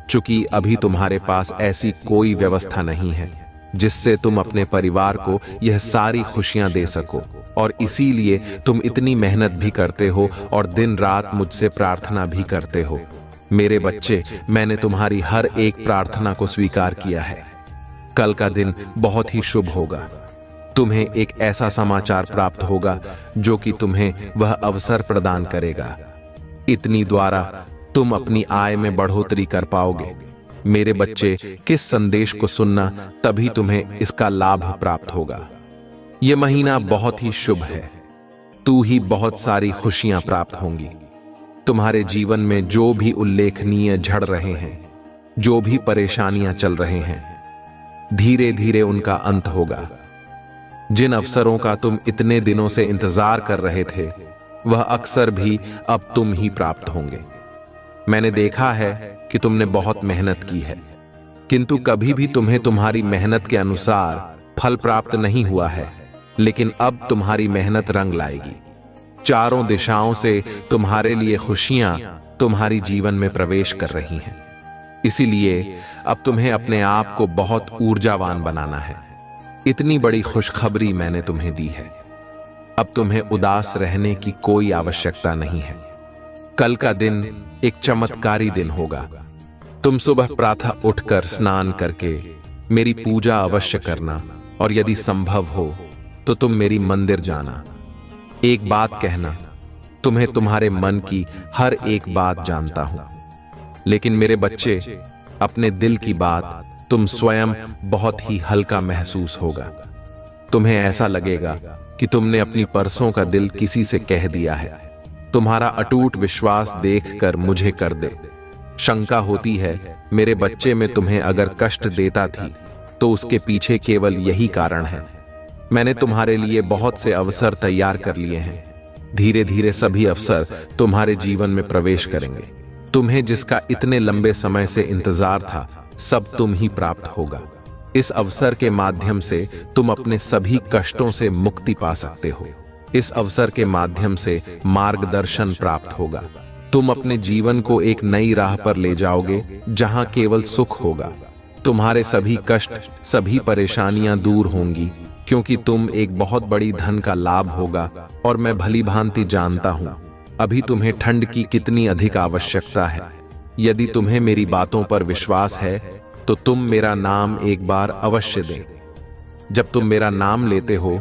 चूंकि अभी तुम्हारे पास ऐसी कोई व्यवस्था नहीं है जिससे तुम अपने परिवार को यह सारी खुशियां दे सको, और इसीलिए तुम इतनी मेहनत भी करते हो और दिन रात मुझसे प्रार्थना भी करते हो। मेरे बच्चे, मैंने तुम्हारी हर एक प्रार्थना को स्वीकार किया है। कल का दिन बहुत ही शुभ होगा। तुम्हें एक ऐसा समाचार प्राप्त होगा जो कि तुम्हें वह अवसर प्रदान करेगा। इतनी द्वारा तुम अपनी आय में बढ़ोतरी कर पाओगे। मेरे बच्चे, किस संदेश को सुनना, तभी तुम्हें इसका लाभ प्राप्त होगा। यह महीना बहुत ही शुभ है। तू ही बहुत सारी खुशियां प्राप्त होंगी। तुम्हारे जीवन में जो भी उल्लेखनीय झड़ रहे हैं, जो भी परेशानियां चल रहे हैं, धीरे धीरे उनका अंत होगा। जिन अवसरों का तुम इतने दिनों से इंतजार कर रहे थे, वह अक्सर भी अब तुम ही प्राप्त होंगे। मैंने देखा है कि तुमने बहुत मेहनत की है, किंतु कभी भी तुम्हें तुम्हारी मेहनत के अनुसार फल प्राप्त नहीं हुआ है। लेकिन अब तुम्हारी मेहनत रंग लाएगी। चारों दिशाओं से तुम्हारे लिए खुशियां तुम्हारी जीवन में प्रवेश कर रही हैं। इसीलिए अब तुम्हें अपने आप को बहुत ऊर्जावान बनाना है। इतनी बड़ी खुशखबरी मैंने तुम्हें दी है। अब तुम्हें उदास रहने की कोई आवश्यकता नहीं है। कल का दिन एक चमत्कारी दिन होगा। तुम सुबह प्रातः उठकर स्नान करके मेरी पूजा अवश्य करना, और यदि संभव हो तो तुम मेरी मंदिर जाना। एक बात कहना, तुम्हें तुम्हारे मन की हर एक बात जानता हूं, लेकिन मेरे बच्चे, अपने दिल की बात तुम स्वयं बहुत ही हल्का महसूस होगा। तुम्हें ऐसा लगेगा कि तुमने अपनी परसों का दिल किसी से कह दिया है। तुम्हारा अटूट विश्वास देखकर मुझे कर दे। शंका होती है मेरे बच्चे में तुम्हें अगर कष्ट देता थी तो उसके पीछे केवल यही कारण है। मैंने तुम्हारे लिए बहुत से अवसर तैयार कर लिए हैं। धीरे धीरे सभी अवसर तुम्हारे जीवन में प्रवेश करेंगे। तुम्हें जिसका इतने लंबे समय से इंतजार था, सब तुम ही प्राप्त होगा। इस अवसर के माध्यम से तुम अपने सभी कष्टों से मुक्ति पा सकते हो। इस अवसर के माध्यम से मार्गदर्शन प्राप्त होगा। तुम अपने जीवन को एक नई राह पर ले जाओगे जहां केवल सुख होगा। तुम्हारे सभी कष्ट, सभी परेशानियां दूर होंगी, क्योंकि तुम एक बहुत बड़ी धन का लाभ होगा। और मैं भली भांति जानता हूं अभी तुम्हें ठंड की कितनी अधिक आवश्यकता है। यदि तुम्हें मेरी बातों पर विश्वास है तो तुम मेरा नाम एक बार अवश्य दें। जब तुम मेरा नाम लेते हो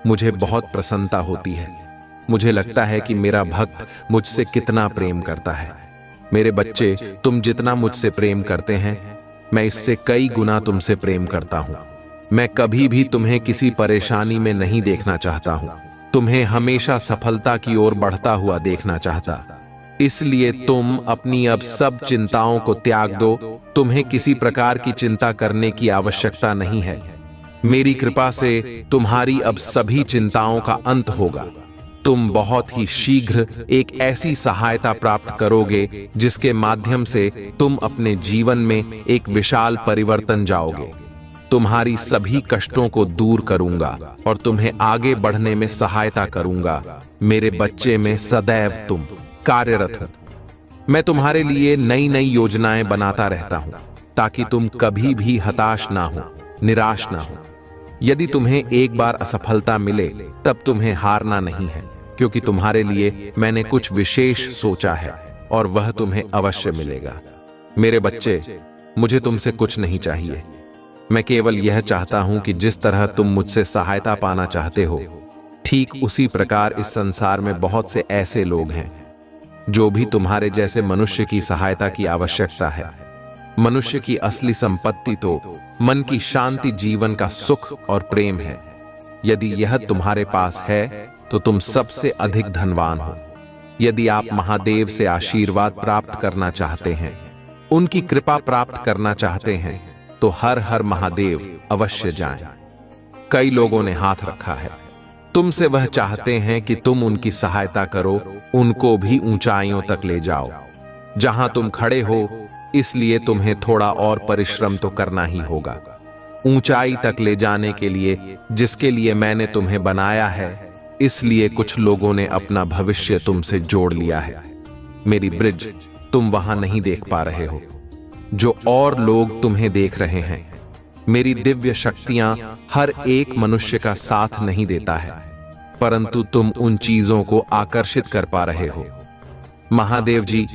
मुझे बहुत प्रसन्नता होती है। मुझे लगता है कि मेरा भक्त मुझसे कितना प्रेम करता है। मेरे बच्चे, तुम जितना मुझसे प्रेम करते हैं, मैं इससे कई गुना तुमसे प्रेम करता हूं। मैं कभी भी तुम्हें किसी परेशानी में नहीं देखना चाहता हूं। तुम्हें हमेशा सफलता की ओर बढ़ता हुआ देखना चाहता। इसलिए तुम अपनी अब सब चिंताओं को त्याग दो। तुम्हें किसी प्रकार की चिंता करने की आवश्यकता नहीं है। मेरी कृपा से तुम्हारी अब सभी चिंताओं का अंत होगा। तुम बहुत ही शीघ्र एक ऐसी सहायता प्राप्त करोगे जिसके माध्यम से तुम अपने जीवन में एक विशाल परिवर्तन जाओगे। तुम्हारी सभी कष्टों को दूर करूंगा और तुम्हें आगे बढ़ने में सहायता करूंगा। मेरे बच्चे में सदैव तुम कार्यरत हो। मैं तुम्हारे लिए नई नई योजनाएं बनाता रहता हूं ताकि तुम कभी भी हताश ना हो, निराश ना हो। यदि तुम्हें एक बार असफलता मिले तब तुम्हें हारना नहीं है, क्योंकि तुम्हारे लिए मैंने कुछ विशेष सोचा है और वह तुम्हें अवश्य मिलेगा। मेरे बच्चे, मुझे तुमसे कुछ नहीं चाहिए। मैं केवल यह चाहता हूं कि जिस तरह तुम मुझसे सहायता पाना चाहते हो, ठीक उसी प्रकार इस संसार में बहुत से ऐसे लोग हैं जो भी तुम्हारे जैसे मनुष्य की सहायता की आवश्यकता है। मनुष्य की असली संपत्ति तो मन की शांति, जीवन का सुख और प्रेम है। यदि यह तुम्हारे पास है तो तुम सबसे अधिक धनवान हो। यदि आप महादेव से आशीर्वाद प्राप्त करना चाहते हैं, उनकी कृपा प्राप्त करना चाहते हैं, तो हर हर महादेव अवश्य जाएं। कई लोगों ने हाथ रखा है। तुमसे वह चाहते हैं कि तुम उनकी सहायता करो, उनको भी ऊंचाइयों तक ले जाओ जहां तुम खड़े हो। इसलिए तुम्हें थोड़ा और परिश्रम तो करना ही होगा। ऊंचाई तक ले जाने के लिए जिसके लिए मैंने तुम्हें बनाया है, इसलिए कुछ लोगों ने अपना भविष्य तुमसे जोड़ लिया है। मेरी ब्रिज तुम वहां नहीं देख पा रहे हो, जो और लोग तुम्हें देख रहे हैं। मेरी दिव्य शक्तियां हर एक मनुष्य का साथ नहीं देता है, परंतु तुम उन चीजों को आकर्षित कर पा रहे हो। महादेव जी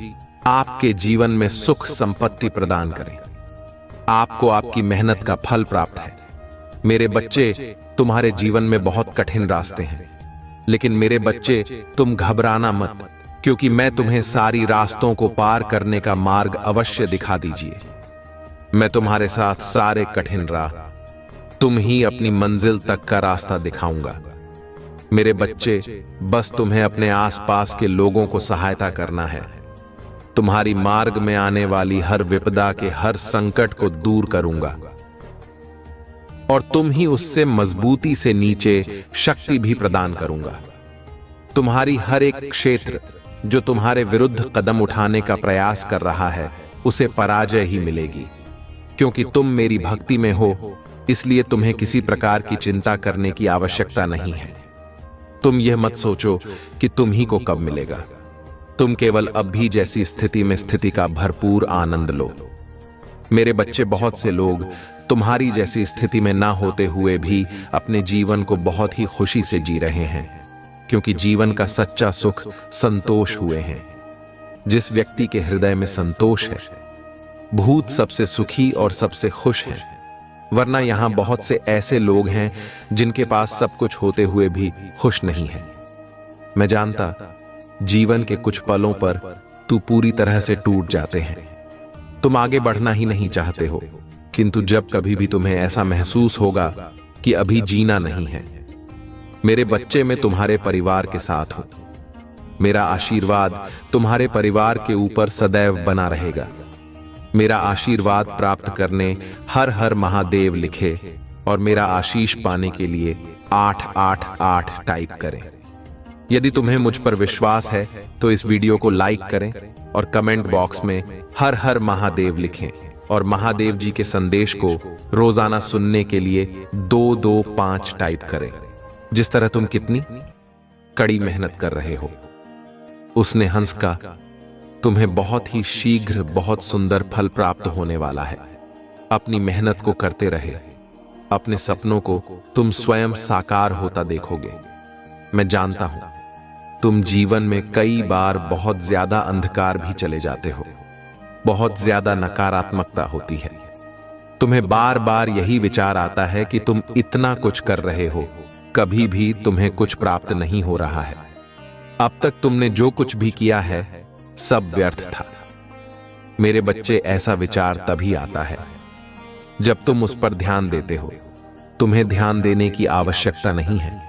आपके जीवन में सुख संपत्ति प्रदान करें। आपको आपकी मेहनत का फल प्राप्त है। मेरे बच्चे, तुम्हारे जीवन में बहुत कठिन रास्ते हैं, लेकिन मेरे बच्चे तुम घबराना मत, क्योंकि मैं तुम्हें सारी रास्तों को पार करने का मार्ग अवश्य दिखा दीजिए। मैं तुम्हारे साथ सारे कठिन राह, तुम ही अपनी मंजिल तक का रास्ता दिखाऊंगा। मेरे बच्चे, बस तुम्हें अपने आसपास के लोगों को सहायता करना है। तुम्हारी मार्ग में आने वाली हर विपदा के हर संकट को दूर करूंगा और तुम ही उससे मजबूती से नीचे शक्ति भी प्रदान करूंगा। तुम्हारी हर एक क्षेत्र जो तुम्हारे विरुद्ध कदम उठाने का प्रयास कर रहा है, उसे पराजय ही मिलेगी। क्योंकि तुम मेरी भक्ति में हो, इसलिए तुम्हें किसी प्रकार की चिंता करने की आवश्यकता नहीं है। तुम यह मत सोचो कि तुम ही को कब मिलेगा। तुम केवल अभी जैसी स्थिति में स्थिति का भरपूर आनंद लो। मेरे बच्चे, बहुत से लोग तुम्हारी जैसी स्थिति में ना होते हुए भी अपने जीवन को बहुत ही खुशी से जी रहे हैं, क्योंकि जीवन का सच्चा सुख संतोष हुए हैं। जिस व्यक्ति के हृदय में संतोष है, भूत सबसे सुखी और सबसे खुश है। वरना यहां बहुत से ऐसे लोग हैं जिनके पास सब कुछ होते हुए भी खुश नहीं है। मैं जानता, जीवन के कुछ पलों पर तू पूरी तरह से टूट जाते हैं। तुम आगे बढ़ना ही नहीं चाहते हो, किंतु जब कभी भी तुम्हें ऐसा महसूस होगा कि अभी जीना नहीं है, मेरे बच्चे, मैं तुम्हारे परिवार के साथ हूं। मेरा आशीर्वाद तुम्हारे परिवार के ऊपर सदैव बना रहेगा। मेरा आशीर्वाद प्राप्त करने हर हर महादेव लिखे और मेरा आशीष पाने के लिए 888 टाइप करें। यदि तुम्हें मुझ पर विश्वास है तो इस वीडियो को लाइक करें और कमेंट बॉक्स में हर हर महादेव लिखें और महादेव जी के संदेश को रोजाना सुनने के लिए 225 टाइप करें। जिस तरह तुम कितनी कड़ी मेहनत कर रहे हो, उसने हंस का तुम्हें बहुत ही शीघ्र बहुत सुंदर फल प्राप्त होने वाला है। अपनी मेहनत को करते रहे, अपने सपनों को तुम स्वयं साकार होता देखोगे। मैं जानता हूं, तुम जीवन में कई बार बहुत ज्यादा अंधकार भी चले जाते हो, बहुत ज्यादा नकारात्मकता होती है। तुम्हें बार बार यही विचार आता है कि तुम इतना कुछ कर रहे हो, कभी भी तुम्हें कुछ प्राप्त नहीं हो रहा है। अब तक तुमने जो कुछ भी किया है सब व्यर्थ था। मेरे बच्चे, ऐसा विचार तभी आता है जब तुम उस पर ध्यान देते हो। तुम्हें ध्यान देने की आवश्यकता नहीं है,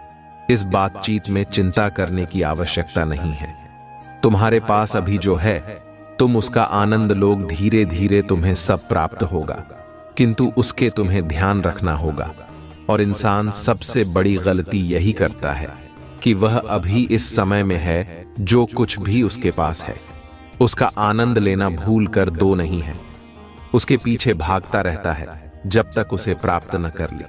इस बातचीत में चिंता करने की आवश्यकता नहीं है। तुम्हारे पास अभी जो है, तुम उसका आनंद लोग, धीरे धीरे तुम्हें सब प्राप्त होगा, किंतु उसके तुम्हें ध्यान रखना होगा। और इंसान सबसे बड़ी गलती यही करता है कि वह अभी इस समय में है, जो कुछ भी उसके पास है उसका आनंद लेना भूल कर दो नहीं है, उसके पीछे भागता रहता है जब तक उसे प्राप्त न कर ली।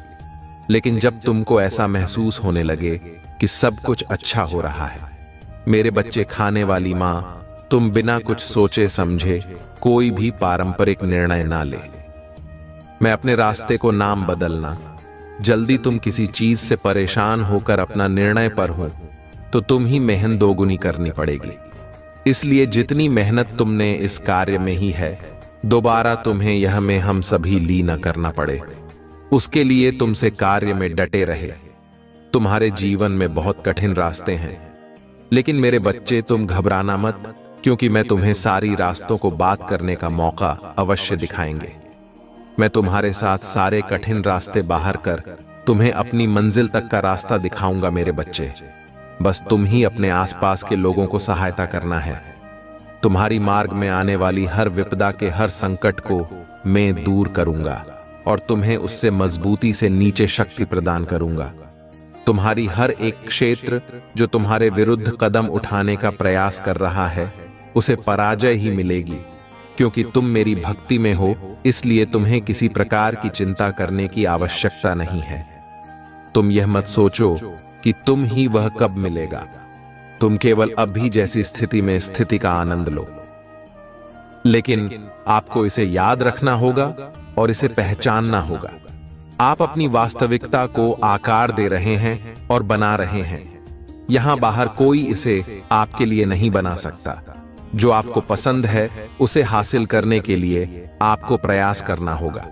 लेकिन जब तुमको ऐसा महसूस होने लगे कि सब कुछ अच्छा हो रहा है, मेरे बच्चे, खाने वाली मां, तुम बिना कुछ सोचे समझे कोई भी पारंपरिक निर्णय ना ले। मैं अपने रास्ते को नाम बदलना, जल्दी तुम किसी चीज से परेशान होकर अपना निर्णय पर हो तो तुम ही मेहनत दोगुनी करनी पड़ेगी। इसलिए जितनी मेहनत तुमने इस कार्य में ही है, दोबारा तुम्हें यह में हम सभी लीन करना पड़े, उसके लिए तुमसे कार्य में डटे रहे। तुम्हारे जीवन में बहुत कठिन रास्ते हैं, लेकिन मेरे बच्चे, तुम घबराना मत, क्योंकि मैं तुम्हें सारी रास्तों को बात करने का मौका अवश्य दिखाएंगे। मैं तुम्हारे साथ सारे कठिन रास्ते बाहर कर तुम्हें अपनी मंजिल तक का रास्ता दिखाऊंगा। मेरे बच्चे, बस तुम ही अपने आसपास के लोगों को सहायता करना है। तुम्हारी मार्ग में आने वाली हर विपदा के हर संकट को मैं दूर करूंगा और तुम्हें उससे मजबूती से नीचे शक्ति प्रदान करूंगा। तुम्हारी हर एक क्षेत्र जो तुम्हारे विरुद्ध कदम उठाने का प्रयास कर रहा है, उसे पराजय ही मिलेगी, क्योंकि तुम मेरी भक्ति में हो। इसलिए तुम्हें किसी प्रकार की चिंता करने की आवश्यकता नहीं है। तुम यह मत सोचो कि तुम ही वह कब मिलेगा। तुम केवल अभी जैसी स्थिति में स्थिति का आनंद लो, लेकिन आपको इसे याद रखना होगा और इसे पहचानना होगा। आप अपनी वास्तविकता को आकार दे रहे हैं और बना रहे हैं। यहां बाहर कोई इसे आपके लिए नहीं बना सकता। जो आपको पसंद है उसे हासिल करने के लिए आपको प्रयास करना होगा।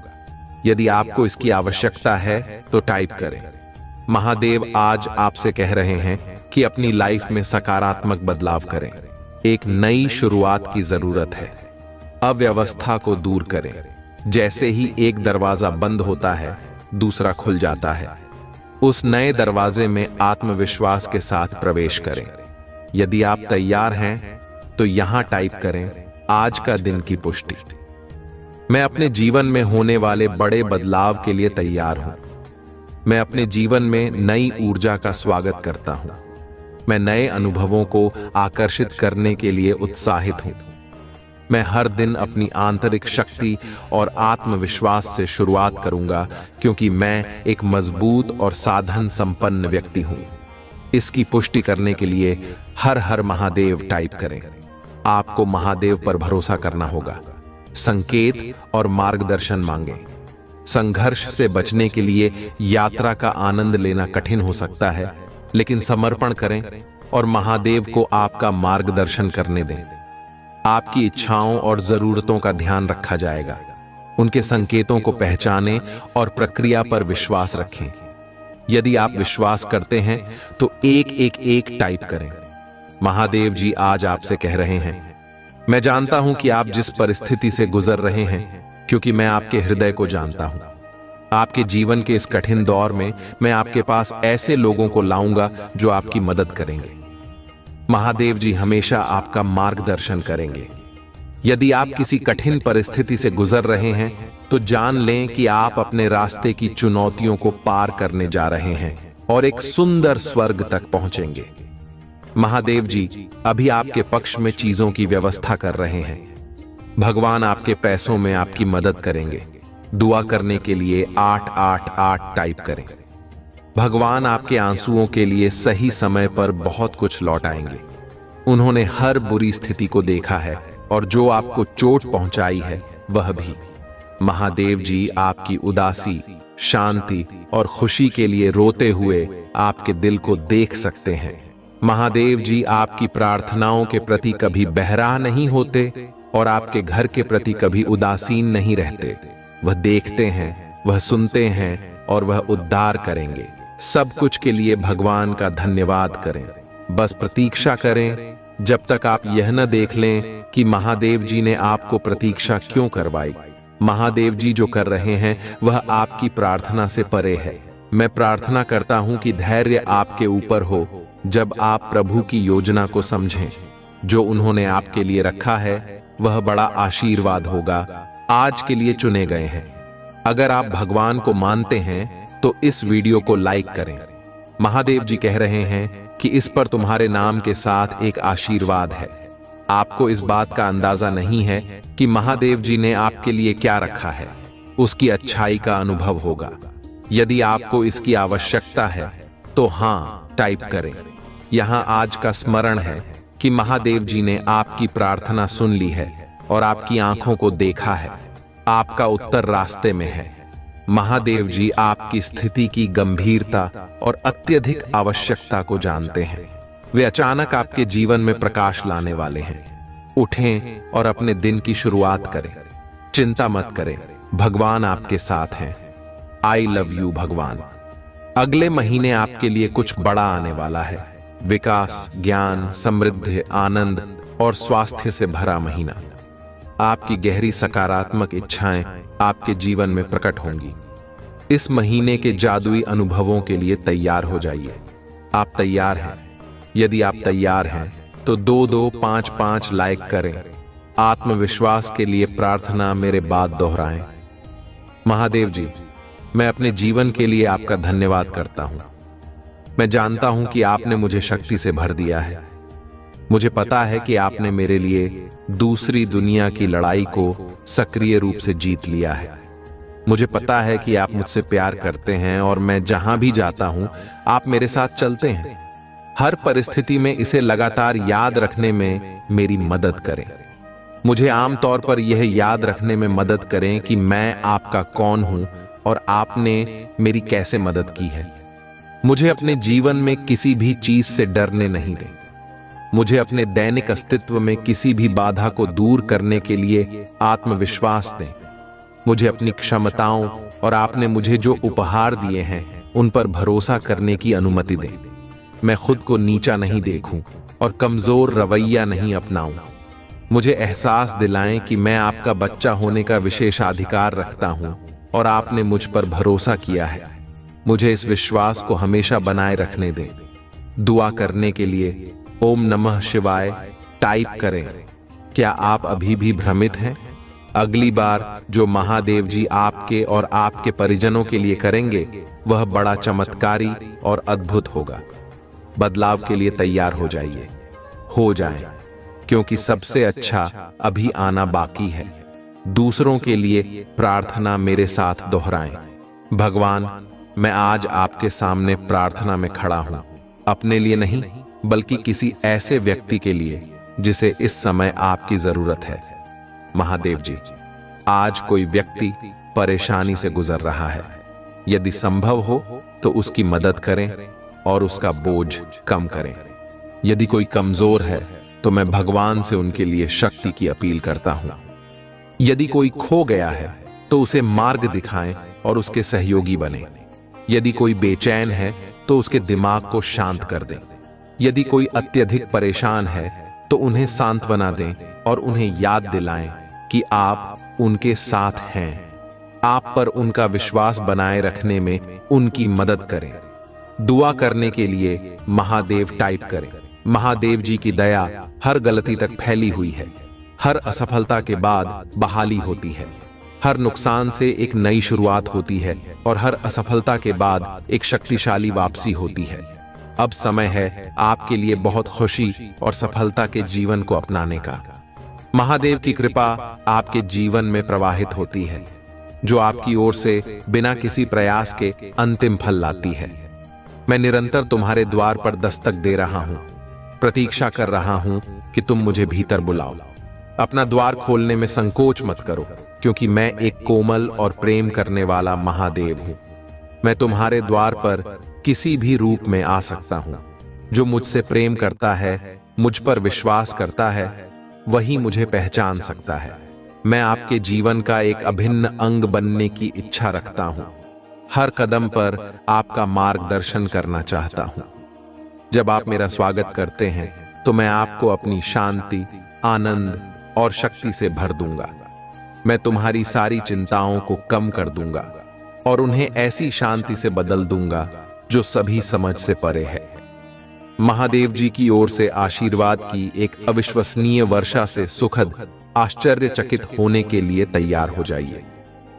यदि आपको इसकी आवश्यकता है तो टाइप करें। महादेव आज आपसे कह रहे हैं कि अपनी लाइफ में सकारात्मक बदलाव करें। एक नई शुरुआत की जरूरत है। अव्यवस्था को दूर करें। जैसे ही एक दरवाजा बंद होता है, दूसरा खुल जाता है। उस नए दरवाजे में आत्मविश्वास के साथ प्रवेश करें। यदि आप तैयार हैं तो यहां टाइप करें, आज का दिन की पुष्टि। मैं अपने जीवन में होने वाले बड़े बदलाव के लिए तैयार हूं। मैं अपने जीवन में नई ऊर्जा का स्वागत करता हूं। मैं नए अनुभवों को आकर्षित करने के लिए उत्साहित हूं। मैं हर दिन अपनी आंतरिक शक्ति और आत्मविश्वास से शुरुआत करूंगा, क्योंकि मैं एक मजबूत और साधन संपन्न व्यक्ति हूं। इसकी पुष्टि करने के लिए हर हर महादेव टाइप करें। आपको महादेव पर भरोसा करना होगा। संकेत और मार्गदर्शन मांगें। संघर्ष से बचने के लिए यात्रा का आनंद लेना कठिन हो सकता है, लेकिन समर्पण करें और महादेव को आपका मार्गदर्शन करने दें। आपकी इच्छाओं और जरूरतों का ध्यान रखा जाएगा। उनके संकेतों को पहचानें और प्रक्रिया पर विश्वास रखें। यदि आप विश्वास करते हैं तो एक एक एक टाइप करें। महादेव जी आज आपसे कह रहे हैं, मैं जानता हूं कि आप जिस परिस्थिति से गुजर रहे हैं, क्योंकि मैं आपके हृदय को जानता हूं। आपके जीवन के इस कठिन दौर में मैं आपके पास ऐसे लोगों को लाऊंगा जो आपकी मदद करेंगे। महादेव जी हमेशा आपका मार्गदर्शन करेंगे। यदि आप किसी कठिन परिस्थिति से गुजर रहे हैं तो जान लें कि आप अपने रास्ते की चुनौतियों को पार करने जा रहे हैं और एक सुंदर स्वर्ग तक पहुंचेंगे। महादेव जी अभी आपके पक्ष में चीजों की व्यवस्था कर रहे हैं। भगवान आपके पैसों में आपकी मदद करेंगे। दुआ करने के लिए 888 टाइप करें। भगवान आपके आंसुओं के लिए सही समय पर बहुत कुछ लौटाएंगे। उन्होंने हर बुरी स्थिति को देखा है और जो आपको चोट पहुंचाई है वह भी। महादेव जी आपकी उदासी, शांति और खुशी के लिए रोते हुए आपके दिल को देख सकते हैं। महादेव जी आपकी प्रार्थनाओं के प्रति कभी बहरा नहीं होते और आपके घर के प्रति कभी उदासीन नहीं रहते। वह देखते हैं, वह सुनते हैं और वह उद्धार करेंगे। सब कुछ के लिए भगवान का धन्यवाद करें। बस प्रतीक्षा करें जब तक आप यह न देख लें कि महादेव जी ने आपको प्रतीक्षा क्यों करवाई। महादेव जी जो कर रहे हैं वह आपकी प्रार्थना से परे है। मैं प्रार्थना करता हूं कि धैर्य आपके ऊपर हो जब आप प्रभु की योजना को समझें। जो उन्होंने आपके लिए रखा है वह बड़ा आशीर्वाद होगा। आज के लिए चुने गए हैं। अगर आप भगवान को मानते हैं तो इस वीडियो को लाइक करें। महादेव जी कह रहे हैं कि इस पर तुम्हारे नाम के साथ एक आशीर्वाद है। आपको इस बात का अंदाजा नहीं है कि महादेव जी ने आपके लिए क्या रखा है। उसकी अच्छाई का अनुभव होगा। यदि आपको इसकी आवश्यकता है तो हाँ टाइप करें। यहां आज का स्मरण है कि महादेव जी ने आपकी प्रार्थना सुन ली है और आपकी आंखों को देखा है। आपका उत्तर रास्ते में है। महादेव जी आपकी स्थिति की गंभीरता और अत्यधिक आवश्यकता को जानते हैं। वे अचानक आपके जीवन में प्रकाश लाने वाले हैं। उठें और अपने दिन की शुरुआत करें। चिंता मत करें, भगवान आपके साथ हैं। आई लव यू भगवान। अगले महीने आपके लिए कुछ बड़ा आने वाला है। विकास, ज्ञान, समृद्धि, आनंद और स्वास्थ्य से भरा महीना। आपकी गहरी सकारात्मक इच्छाएं आपके जीवन में प्रकट होंगी। इस महीने के जादुई अनुभवों के लिए तैयार हो जाइए। आप तैयार हैं? यदि आप तैयार हैं तो 2255 लाइक करें। आत्मविश्वास के लिए प्रार्थना मेरे बाद दोहराएं। महादेव जी, मैं अपने जीवन के लिए आपका धन्यवाद करता हूं। मैं जानता हूं कि आपने मुझे शक्ति से भर दिया है। मुझे पता है कि आपने मेरे लिए दूसरी दुनिया की लड़ाई को सक्रिय रूप से जीत लिया है। मुझे पता है कि आप मुझसे प्यार करते हैं और मैं जहां भी जाता हूं आप मेरे साथ चलते हैं। हर परिस्थिति में इसे लगातार याद रखने में मेरी मदद करें। मुझे आमतौर पर यह याद रखने में मदद करें कि मैं आपका कौन हूं और आपने मेरी कैसे मदद की है। मुझे अपने जीवन में किसी भी चीज से डरने नहीं दें। मुझे अपने दैनिक अस्तित्व में किसी भी बाधा को दूर करने के लिए आत्मविश्वास दें। मुझे अपनी क्षमताओं और आपने मुझे जो उपहार दिए हैं उन पर भरोसा करने की अनुमति दें। मैं खुद को नीचा नहीं देखूं और कमजोर रवैया नहीं अपनाऊं। मुझे एहसास दिलाएं कि मैं आपका बच्चा होने का विशेषाधिकार रखता हूं और आपने मुझ पर भरोसा किया है। मुझे इस विश्वास को हमेशा बनाए रखने दें। दुआ करने के लिए ओम नमः शिवाय टाइप करें। क्या आप अभी भी भ्रमित हैं? अगली बार जो महादेव जी आपके और आपके परिजनों के लिए करेंगे वह बड़ा चमत्कारी और अद्भुत होगा। बदलाव के लिए तैयार हो जाइए। हो जाएं, क्योंकि सबसे अच्छा अभी आना बाकी है। दूसरों के लिए प्रार्थना मेरे साथ दोहराएं। भगवान, मैं आज आपके सामने प्रार्थना में खड़ा हूं। अपने लिए नहीं, बल्कि किसी ऐसे व्यक्ति के लिए जिसे इस समय आपकी जरूरत है। महादेव जी, आज कोई व्यक्ति परेशानी से गुजर रहा है। यदि संभव हो तो उसकी मदद करें और उसका बोझ कम करें। यदि कोई कमजोर है तो मैं भगवान से उनके लिए शक्ति की अपील करता हूं। यदि कोई खो गया है तो उसे मार्ग दिखाएं और उसके सहयोगी बने। यदि कोई बेचैन है तो उसके दिमाग को शांत कर दें। यदि कोई अत्यधिक परेशान है तो उन्हें सांत्वना दें और उन्हें याद दिलाएं कि आप उनके साथ हैं। आप पर उनका विश्वास बनाए रखने में उनकी मदद करें। दुआ करने के लिए महादेव टाइप करें। महादेव जी की दया हर गलती तक फैली हुई है। हर असफलता के बाद बहाली होती है। हर नुकसान से एक नई शुरुआत होती है और हर असफलता के बाद एक शक्तिशाली वापसी होती है। अब समय है आपके लिए बहुत खुशी और सफलता के जीवन को अपनाने का। महादेव की कृपा आपके जीवन में प्रवाहित होती है, जो आपकी ओर से बिना किसी प्रयास के अंतिम फल लाती है। मैं निरंतर तुम्हारे द्वार पर दस्तक दे रहा हूं, प्रतीक्षा कर रहा हूं कि तुम मुझे भीतर बुलाओ। अपना द्वार खोलने में संकोच मत करो, क्योंकि मैं एक कोमल और प्रेम करने वाला महादेव हूं। मैं तुम्हारे द्वार पर किसी भी रूप में आ सकता हूं। जो मुझसे प्रेम करता है, मुझ पर विश्वास करता है, वही मुझे पहचान सकता है। मैं आपके जीवन का एक अभिन्न अंग बनने की इच्छा रखता हूं। हर कदम पर आपका मार्गदर्शन करना चाहता हूं। जब आप मेरा स्वागत करते हैं तो मैं आपको अपनी शांति, आनंद और शक्ति से भर दूंगा। मैं तुम्हारी सारी चिंताओं को कम कर दूंगा और उन्हें ऐसी शांति से बदल दूंगा जो सभी समझ से परे है। महादेव जी की ओर से आशीर्वाद की एक अविश्वसनीय वर्षा से सुखद आश्चर्यचकित होने के लिए तैयार हो जाइए।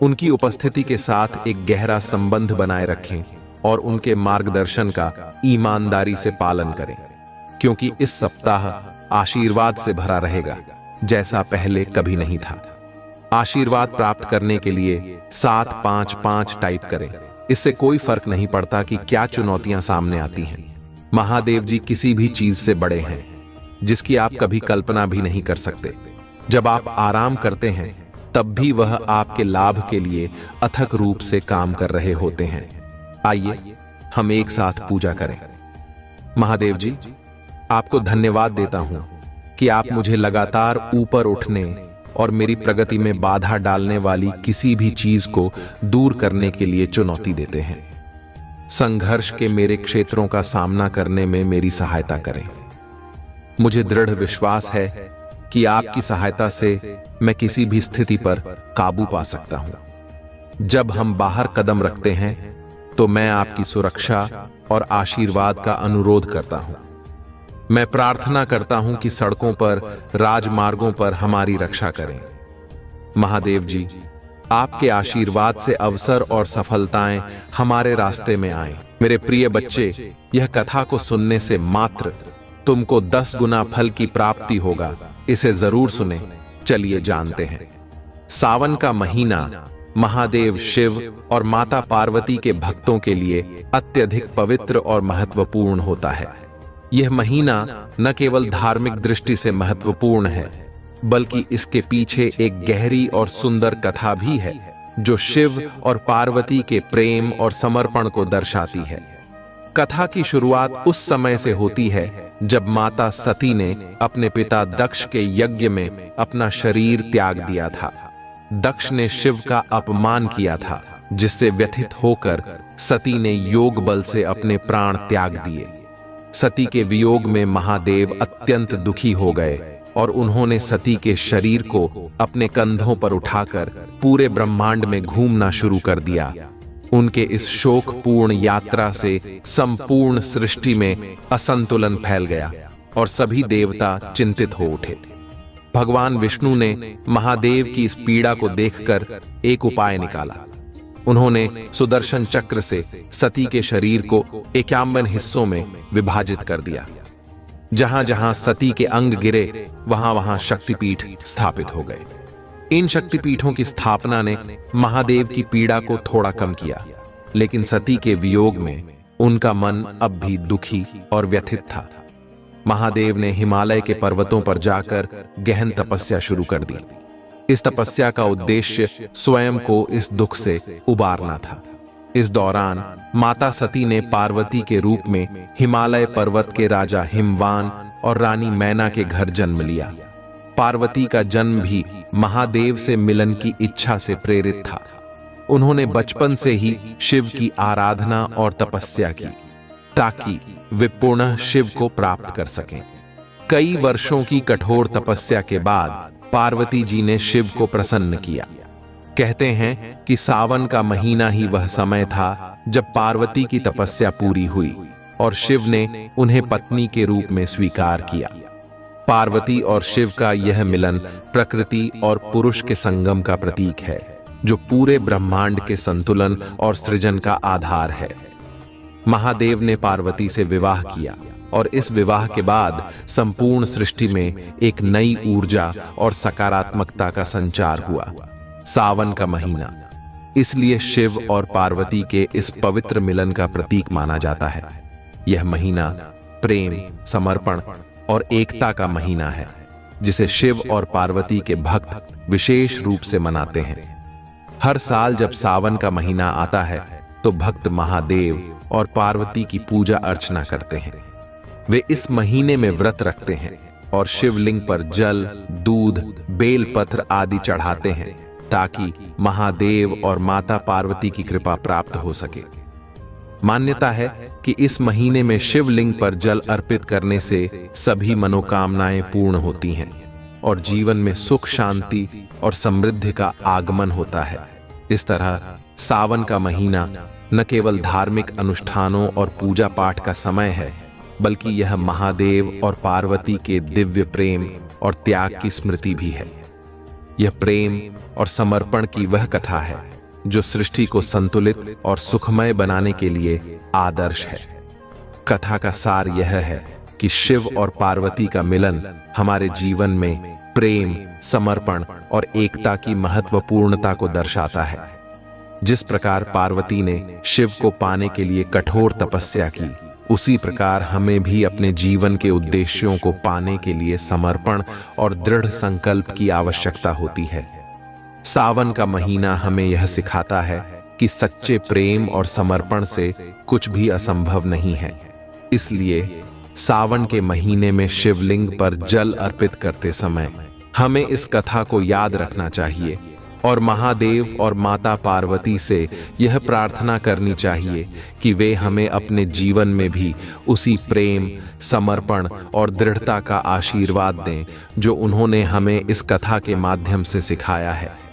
उनकी उपस्थिति के साथ एक गहरा संबंध बनाए रखें और उनके मार्गदर्शन का ईमानदारी से पालन करें, क्योंकि इस सप्ताह आशीर्वाद से भरा रहेगा जैसा पहले कभी नहीं था। आशीर्वाद प्राप्त करने के लिए 755 टाइप करें। इससे कोई फर्क नहीं पड़ता कि क्या चुनौतियां सामने आती हैं। महादेव जी किसी भी चीज से बड़े हैं, जिसकी आप कभी कल्पना भी नहीं कर सकते। जब आप आराम करते हैं तब भी वह आपके लाभ के लिए अथक रूप से काम कर रहे होते हैं। आइए हम एक साथ पूजा करें। महादेव जी, आपको धन्यवाद देता हूं कि आप मुझे लगातार ऊपर उठने और मेरी प्रगति में बाधा डालने वाली किसी भी चीज को दूर करने के लिए चुनौती देते हैं। संघर्ष के मेरे क्षेत्रों का सामना करने में मेरी सहायता करें। मुझे दृढ़ विश्वास है कि आपकी सहायता से मैं किसी भी स्थिति पर काबू पा सकता हूं। जब हम बाहर कदम रखते हैं तो मैं आपकी सुरक्षा और आशीर्वाद का अनुरोध करता हूं। मैं प्रार्थना करता हूं कि सड़कों पर, राजमार्गों पर हमारी रक्षा करें। महादेव जी, आपके आशीर्वाद से अवसर और सफलताएं हमारे रास्ते में आएं। मेरे प्रिय बच्चे, यह कथा को सुनने से मात्र तुमको 10 गुना फल की प्राप्ति होगा। इसे जरूर सुने। चलिए जानते हैं। सावन का महीना महादेव शिव और माता पार्वती के भक्तों के लिए अत्यधिक पवित्र और महत्वपूर्ण होता है। यह महीना न केवल धार्मिक दृष्टि से महत्वपूर्ण है, बल्कि इसके पीछे एक गहरी और सुंदर कथा भी है, जो शिव और पार्वती के प्रेम और समर्पण को दर्शाती है। कथा की शुरुआत उस समय से होती है जब माता सती ने अपने पिता दक्ष के यज्ञ में अपना शरीर त्याग दिया था। दक्ष ने शिव का अपमान किया था, जिससे व्यथित होकर सती ने योग बल से अपने प्राण त्याग दिए। सती के वियोग में महादेव अत्यंत दुखी हो गए और उन्होंने सती के शरीर को अपने कंधों पर उठाकर पूरे ब्रह्मांड में घूमना शुरू कर दिया। उनके इस शोकपूर्ण यात्रा से संपूर्ण सृष्टि में असंतुलन फैल गया और सभी देवता चिंतित हो उठे। भगवान विष्णु ने महादेव की इस पीड़ा को देखकर एक उपाय निकाला। उन्होंने सुदर्शन चक्र से सती के शरीर को 51 हिस्सों में विभाजित कर दिया। जहां जहां सती के अंग गिरे, वहां वहां शक्तिपीठ स्थापित हो गए। इन शक्तिपीठों की स्थापना ने महादेव की पीड़ा को थोड़ा कम किया, लेकिन सती के वियोग में उनका मन अब भी दुखी और व्यथित था। महादेव ने हिमालय के पर्वतों पर जाकर गहन तपस्या शुरू कर दी। इस तपस्या का उद्देश्य स्वयं को इस दुख से उबारना था। इस दौरान माता सती ने पार्वती के रूप में हिमालय पर्वत के राजा हिमवान और रानी मैना के घर जन्म लिया। पार्वती का जन्म भी महादेव से मिलन की इच्छा से प्रेरित था। उन्होंने बचपन से ही शिव की आराधना और तपस्या की ताकि वे पुनः शिव को प्राप्त कर सकें। कई वर्षों की कठोर तपस्या के बाद पार्वती जी ने शिव को प्रसन्न किया। कहते हैं कि सावन का महीना ही वह समय था जब पार्वती की तपस्या पूरी हुई और शिव ने उन्हें पत्नी के रूप में स्वीकार किया। पार्वती और शिव का यह मिलन प्रकृति और पुरुष के संगम का प्रतीक है, जो पूरे ब्रह्मांड के संतुलन और सृजन का आधार है। महादेव ने पार्वती से विवाह किया और इस विवाह के बाद संपूर्ण सृष्टि में एक नई ऊर्जा और सकारात्मकता का संचार हुआ। सावन का महीना इसलिए शिव और पार्वती के इस पवित्र मिलन का प्रतीक माना जाता है। यह महीना प्रेम, समर्पण और एकता का महीना है, जिसे शिव और पार्वती के भक्त विशेष रूप से मनाते हैं। हर साल जब सावन का महीना आता है तो भक्त महादेव और पार्वती की पूजा अर्चना करते हैं। वे इस महीने में व्रत रखते हैं और शिवलिंग पर जल, दूध, बेलपत्र आदि चढ़ाते हैं ताकि महादेव और माता पार्वती की कृपा प्राप्त हो सके। मान्यता है कि इस महीने में शिवलिंग पर जल अर्पित करने से सभी मनोकामनाएं पूर्ण होती हैं और जीवन में सुख, शांति और समृद्धि का आगमन होता है। इस तरह सावन का महीना न केवल धार्मिक अनुष्ठानों और पूजा पाठ का समय है, बल्कि यह महादेव और पार्वती के दिव्य प्रेम और त्याग की स्मृति भी है। यह प्रेम और समर्पण की वह कथा है जो सृष्टि को संतुलित और सुखमय बनाने के लिए आदर्श है। कथा का सार यह है कि शिव और पार्वती का मिलन हमारे जीवन में प्रेम, समर्पण और एकता की महत्वपूर्णता को दर्शाता है। जिस प्रकार पार्वती ने शिव को पाने के लिए कठोर तपस्या की, उसी प्रकार हमें भी अपने जीवन के उद्देश्यों को पाने के लिए समर्पण और दृढ़ संकल्प की आवश्यकता होती है। सावन का महीना हमें यह सिखाता है कि सच्चे प्रेम और समर्पण से कुछ भी असंभव नहीं है। इसलिए सावन के महीने में शिवलिंग पर जल अर्पित करते समय हमें इस कथा को याद रखना चाहिए और महादेव और माता पार्वती से यह प्रार्थना करनी चाहिए कि वे हमें अपने जीवन में भी उसी प्रेम, समर्पण और दृढ़ता का आशीर्वाद दें जो उन्होंने हमें इस कथा के माध्यम से सिखाया है।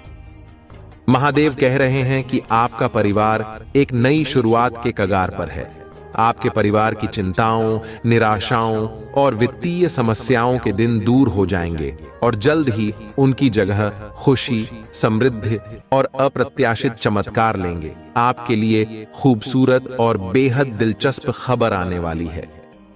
महादेव कह रहे हैं कि आपका परिवार एक नई शुरुआत के कगार पर है। आपके परिवार की चिंताओं, निराशाओं और वित्तीय समस्याओं के दिन दूर हो जाएंगे और जल्द ही उनकी जगह खुशी, समृद्धि और अप्रत्याशित चमत्कार लेंगे। आपके लिए खूबसूरत और बेहद दिलचस्प खबर आने वाली है।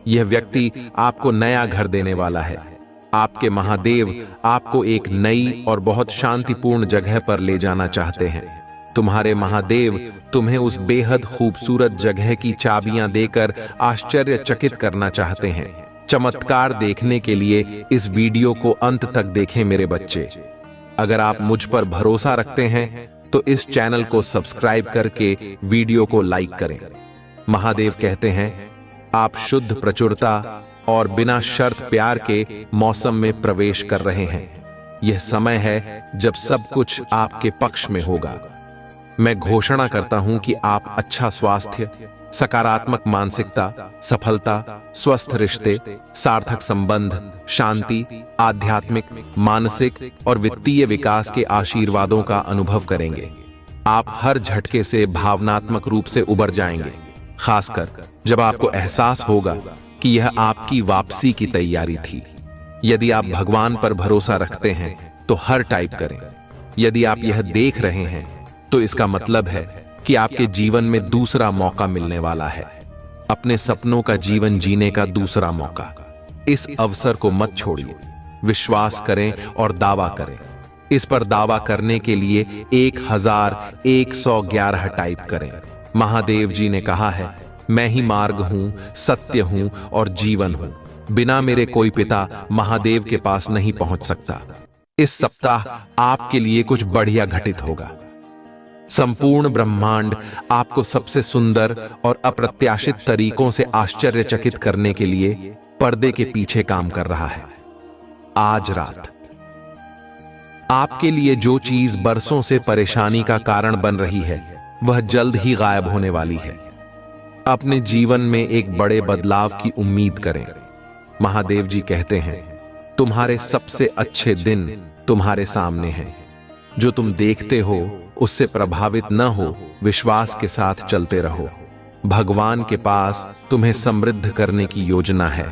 यह व्यक्ति आपको नया घर देने वाला है। आपके महादेव आपको एक नई और बहुत शांतिपूर्ण जगह पर ले जाना चाहते हैं। तुम्हारे महादेव तुम्हें उस बेहद खूबसूरत जगह की चाबियां देकर आश्चर्यचकित करना चाहते हैं। चमत्कार देखने के लिए इस वीडियो को अंत तक देखें मेरे बच्चे। अगर आप मुझ पर भरोसा रखते हैं तो इस चैनल को सब्सक्राइब करके वीडियो को लाइक करें। महादेव कहते हैं, आप शुद्ध प्रचुरता और बिना शर्त प्यार के मौसम में प्रवेश कर रहे हैं। यह समय है जब सब कुछ आपके पक्ष में होगा। मैं घोषणा करता हूं कि आप अच्छा स्वास्थ्य, सकारात्मक मानसिकता, सफलता, स्वस्थ रिश्ते, सार्थक संबंध, शांति, आध्यात्मिक, मानसिक और वित्तीय विकास के आशीर्वादों का अनुभव करेंगे। आप हर झटके से भावनात्मक रूप से उबर जाएंगे, खासकर जब आपको एहसास होगा कि यह आपकी वापसी की तैयारी थी। यदि आप भगवान पर भरोसा रखते हैं तो हर टाइप करें। यदि आप यह देख रहे हैं तो इसका मतलब है कि आपके जीवन में दूसरा मौका मिलने वाला है, अपने सपनों का जीवन जीने का दूसरा मौका। इस अवसर को मत छोड़िए, विश्वास करें और दावा करें। इस पर दावा करने के लिए 1111 टाइप करें। महादेव जी ने कहा है, मैं ही मार्ग हूं, सत्य हूं और जीवन हूं। बिना मेरे कोई पिता महादेव के पास नहीं पहुंच सकता। इस सप्ताह आपके लिए कुछ बढ़िया घटित होगा। संपूर्ण ब्रह्मांड आपको सबसे सुंदर और अप्रत्याशित तरीकों से आश्चर्यचकित करने के लिए पर्दे के पीछे काम कर रहा है। आज रात आपके लिए जो चीज बरसों से परेशानी का कारण बन रही है, वह जल्द ही गायब होने वाली है। अपने जीवन में एक बड़े बदलाव की उम्मीद करें। महादेव जी कहते हैं, तुम्हारे सबसे अच्छे दिन तुम्हारे सामने हैं। जो तुम देखते हो उससे प्रभावित न हो, विश्वास के साथ चलते रहो। भगवान के पास तुम्हें समृद्ध करने की योजना है।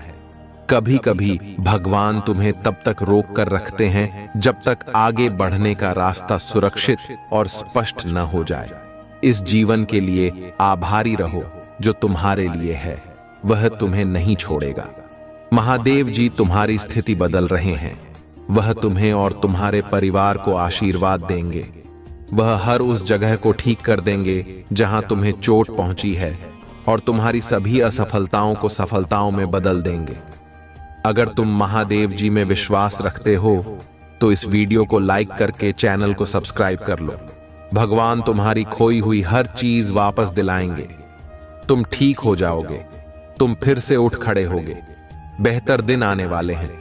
कभी कभी भगवान तुम्हें तब तक रोक कर रखते हैं जब तक आगे बढ़ने का रास्ता सुरक्षित और स्पष्ट न हो जाए। इस जीवन के लिए आभारी रहो जो तुम्हारे लिए है, वह तुम्हें नहीं छोड़ेगा। महादेव जी तुम्हारी स्थिति बदल रहे हैं। वह तुम्हें और तुम्हारे परिवार को आशीर्वाद देंगे। वह हर उस जगह को ठीक कर देंगे जहां तुम्हें चोट पहुंची है और तुम्हारी सभी असफलताओं को सफलताओं में बदल देंगे। अगर तुम महादेव जी में विश्वास रखते हो तो इस वीडियो को लाइक करके चैनल को सब्सक्राइब कर लो। भगवान तुम्हारी खोई हुई हर चीज वापस दिलाएंगे। तुम ठीक हो जाओगे। तुम फिर से उठ खड़े होगे। बेहतर दिन आने वाले हैं।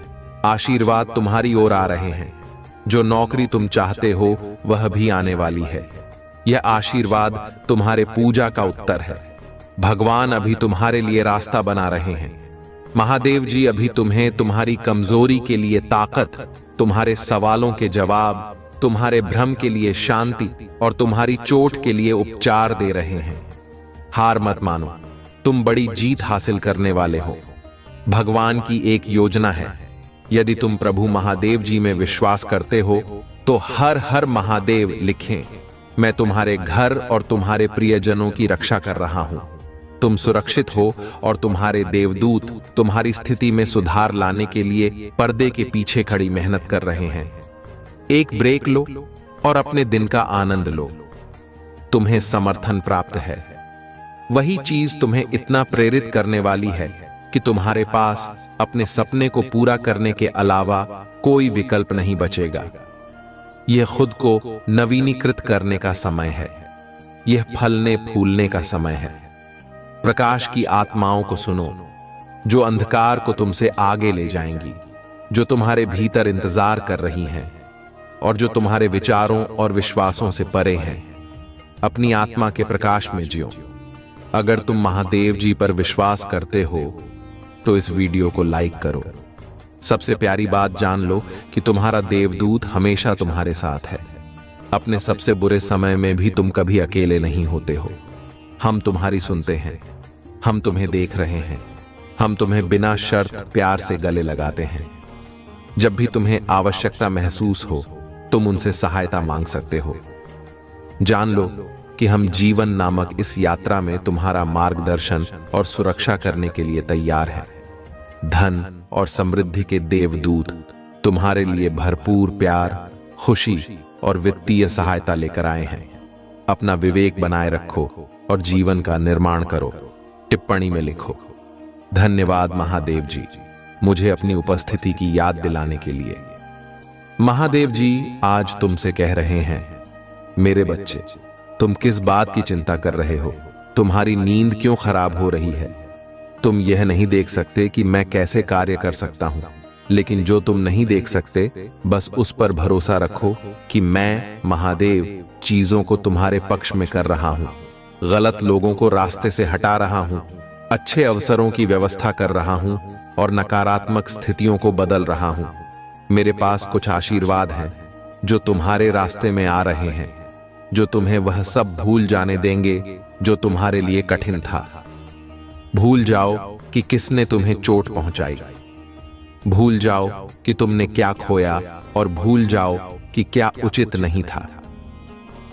आशीर्वाद तुम्हारी ओर आ रहे हैं। जो नौकरी तुम चाहते हो वह भी आने वाली है। यह आशीर्वाद तुम्हारे पूजा का उत्तर है। भगवान अभी तुम्हारे लिए रास्ता बना रहे हैं। महादेव जी अभी तुम्हें तुम्हारी कमजोरी के लिए ताकत, तुम्हारे सवालों के जवाब, तुम्हारे भ्रम के लिए शांति और तुम्हारी चोट के लिए उपचार दे रहे हैं। हार मत मानो, तुम बड़ी जीत हासिल करने वाले हो। भगवान की एक योजना है। यदि तुम प्रभु महादेव जी में विश्वास करते हो तो हर हर महादेव लिखें। मैं तुम्हारे घर और तुम्हारे प्रियजनों की रक्षा कर रहा हूं। तुम सुरक्षित हो और तुम्हारे देवदूत तुम्हारी स्थिति में सुधार लाने के लिए पर्दे के पीछे खड़ी मेहनत कर रहे हैं। एक ब्रेक लो और अपने दिन का आनंद लो। तुम्हें समर्थन प्राप्त है। वही चीज तुम्हें इतना प्रेरित करने वाली है कि तुम्हारे पास अपने सपने को पूरा करने के अलावा कोई विकल्प नहीं बचेगा। यह खुद को नवीनीकृत करने का समय है। यह फलने फूलने का समय है। प्रकाश की आत्माओं को सुनो, जो अंधकार को तुमसे आगे ले जाएंगी, जो तुम्हारे भीतर इंतजार कर रही हैं और जो तुम्हारे विचारों और विश्वासों से परे हैं। अपनी आत्मा के प्रकाश में जियो। अगर तुम महादेव जी पर विश्वास करते हो तो इस वीडियो को लाइक करो। सबसे प्यारी बात जान लो कि तुम्हारा देवदूत हमेशा तुम्हारे साथ है। अपने सबसे बुरे समय में भी तुम कभी अकेले नहीं होते हो। हम तुम्हारी सुनते हैं। हम तुम्हें देख रहे हैं। हम तुम्हें बिना शर्त प्यार से गले लगाते हैं। जब भी तुम्हें आवश्यकता महसूस हो तुम उनसे सहायता मांग सकते हो। जान लो कि हम जीवन नामक इस यात्रा में तुम्हारा मार्गदर्शन और सुरक्षा करने के लिए तैयार हैं। धन और समृद्धि के देवदूत तुम्हारे लिए भरपूर प्यार, खुशी और वित्तीय सहायता लेकर आए हैं। अपना विवेक बनाए रखो और जीवन का निर्माण करो। टिप्पणी में लिखो, धन्यवाद महादेव जी, मुझे अपनी उपस्थिति की याद दिलाने के लिए। महादेव जी आज तुमसे कह रहे हैं, मेरे बच्चे, तुम किस बात की चिंता कर रहे हो? तुम्हारी नींद क्यों खराब हो रही है? तुम यह नहीं देख सकते कि मैं कैसे कार्य कर सकता हूं, लेकिन जो तुम नहीं देख सकते बस उस पर भरोसा रखो कि मैं महादेव चीजों को तुम्हारे पक्ष में कर रहा हूं। गलत लोगों को रास्ते से हटा रहा हूं, अच्छे अवसरों की व्यवस्था कर रहा हूं और नकारात्मक स्थितियों को बदल रहा हूं। मेरे पास कुछ आशीर्वाद हैं जो तुम्हारे रास्ते में आ रहे हैं, जो तुम्हें वह सब भूल जाने देंगे जो तुम्हारे लिए कठिन था। भूल जाओ कि किसने तुम्हें चोट पहुंचाई। भूल जाओ कि तुमने क्या खोया और भूल जाओ कि क्या उचित नहीं था।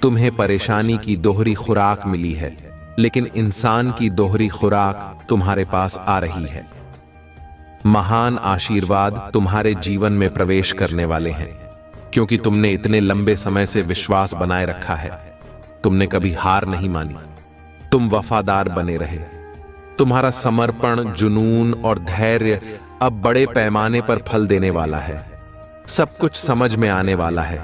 तुम्हें परेशानी की दोहरी खुराक मिली है, लेकिन इंसान की दोहरी खुराक तुम्हारे पास आ रही है। महान आशीर्वाद तुम्हारे जीवन में प्रवेश करने वाले हैं, क्योंकि तुमने इतने लंबे समय से विश्वास बनाए रखा है। तुमने कभी हार नहीं मानी। तुम वफादार बने रहे। तुम्हारा समर्पण, जुनून और धैर्य अब बड़े पैमाने पर फल देने वाला है। सब कुछ समझ में आने वाला है।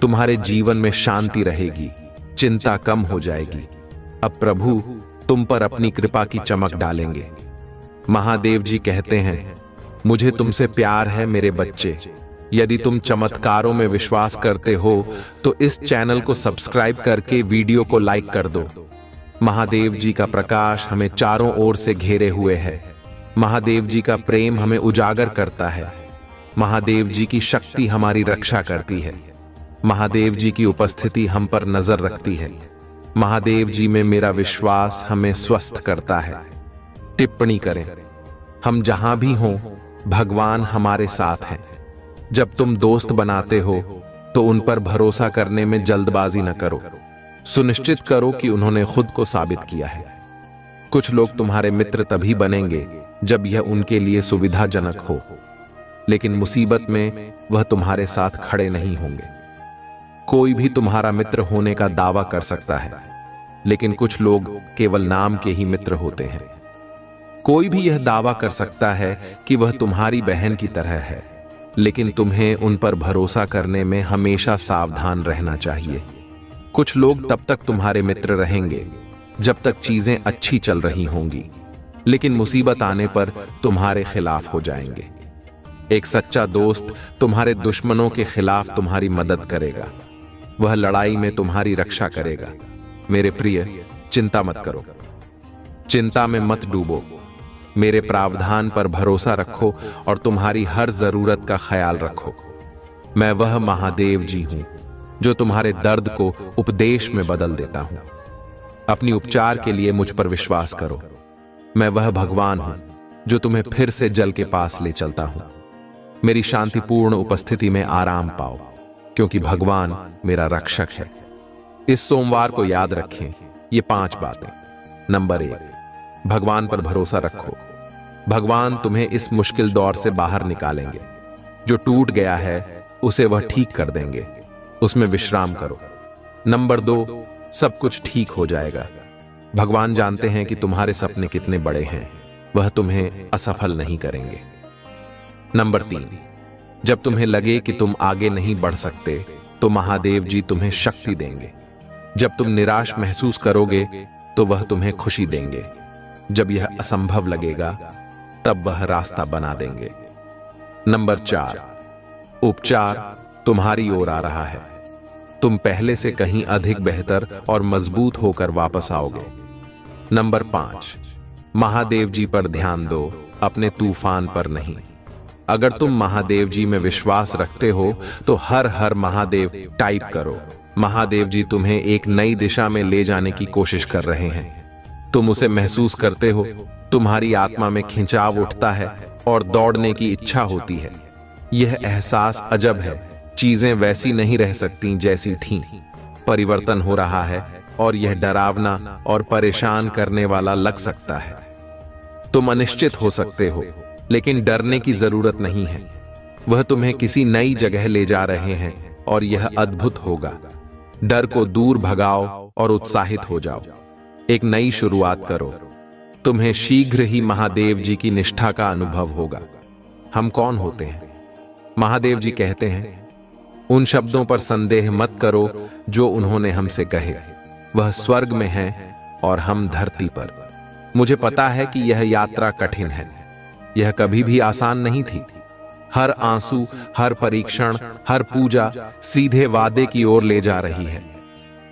तुम्हारे जीवन में शांति रहेगी, चिंता कम हो जाएगी। अब प्रभु तुम पर अपनी कृपा की चमक डालेंगे। महादेव जी कहते हैं, मुझे तुमसे प्यार है मेरे बच्चे। यदि तुम चमत्कारों में विश्वास करते हो तो इस चैनल को सब्सक्राइब करके वीडियो को लाइक कर दो। महादेव जी का प्रकाश हमें चारों ओर से घेरे हुए है। महादेव जी का प्रेम हमें उजागर करता है। महादेव जी की शक्ति हमारी रक्षा करती है। महादेव जी की उपस्थिति हम पर नजर रखती है। महादेव जी में मेरा विश्वास हमें स्वस्थ करता है। टिप्पणी करें, हम जहां भी हों भगवान हमारे साथ हैं। जब तुम दोस्त बनाते हो तो उन पर भरोसा करने में जल्दबाजी न करो। सुनिश्चित करो कि उन्होंने खुद को साबित किया है। कुछ लोग तुम्हारे मित्र तभी बनेंगे जब यह उनके लिए सुविधाजनक हो, लेकिन मुसीबत में वह तुम्हारे साथ खड़े नहीं होंगे। कोई भी तुम्हारा मित्र होने का दावा कर सकता है, लेकिन कुछ लोग केवल नाम के ही मित्र होते हैं। कोई भी यह दावा कर सकता है कि वह तुम्हारी बहन की तरह है, लेकिन तुम्हें उन पर भरोसा करने में हमेशा सावधान रहना चाहिए। कुछ लोग तब तक तुम्हारे मित्र रहेंगे जब तक चीजें अच्छी चल रही होंगी, लेकिन मुसीबत आने पर तुम्हारे खिलाफ हो जाएंगे। एक सच्चा दोस्त तुम्हारे दुश्मनों के खिलाफ तुम्हारी मदद करेगा। वह लड़ाई में तुम्हारी रक्षा करेगा। मेरे प्रिय, चिंता मत करो, चिंता में मत डूबो। मेरे प्रावधान पर भरोसा रखो और तुम्हारी हर जरूरत का ख्याल रखो। मैं वह महादेव जी हूं जो तुम्हारे दर्द को उपदेश में बदल देता हूं। अपनी उपचार के लिए मुझ पर विश्वास करो। मैं वह भगवान हूं जो तुम्हें फिर से जल के पास ले चलता हूं। मेरी शांतिपूर्ण उपस्थिति में आराम पाओ, क्योंकि भगवान मेरा रक्षक है। इस सोमवार को याद रखें ये 5 बातें। नंबर 1, भगवान पर भरोसा रखो। भगवान तुम्हें इस मुश्किल दौर से बाहर निकालेंगे। जो टूट गया है उसे वह ठीक कर देंगे। उसमें विश्राम करो। नंबर 2, सब कुछ ठीक हो जाएगा। भगवान जानते हैं कि तुम्हारे सपने कितने बड़े हैं। वह तुम्हें असफल नहीं करेंगे। नंबर 3, जब तुम्हें लगे कि तुम आगे नहीं बढ़ सकते तो महादेव जी तुम्हें शक्ति देंगे। जब तुम निराश महसूस करोगे तो वह तुम्हें खुशी देंगे। जब यह असंभव लगेगा तब वह रास्ता बना देंगे। नंबर 4, उपचार तुम्हारी ओर आ रहा है। तुम पहले से कहीं अधिक बेहतर और मजबूत होकर वापस आओगे। नंबर 5, महादेव जी पर ध्यान दो, अपने तूफान पर नहीं। अगर तुम महादेव जी में विश्वास रखते हो तो हर हर महादेव टाइप करो। महादेव जी तुम्हें एक नई दिशा में ले जाने की कोशिश कर रहे हैं। तुम उसे महसूस करते हो। तुम्हारी आत्मा में खिंचाव उठता है और दौड़ने की इच्छा होती है। यह एहसास अजब है। चीजें वैसी नहीं रह सकती जैसी थीं। परिवर्तन हो रहा है और यह डरावना और परेशान करने वाला लग सकता है। तुम अनिश्चित हो सकते हो, लेकिन डरने की जरूरत नहीं है। वह तुम्हें किसी नई जगह ले जा रहे हैं और यह अद्भुत होगा। डर को दूर भगाओ और उत्साहित हो जाओ। एक नई शुरुआत करो। तुम्हें शीघ्र ही महादेव जी की निष्ठा का अनुभव होगा। हम कौन होते हैं? महादेव जी कहते हैं, उन शब्दों पर संदेह मत करो जो उन्होंने हमसे कहे। वह स्वर्ग में है और हम धरती पर। मुझे पता है कि यह यात्रा कठिन है। यह कभी भी आसान नहीं थी। हर आंसू, हर परीक्षण, हर पूजा सीधे वादे की ओर ले जा रही है।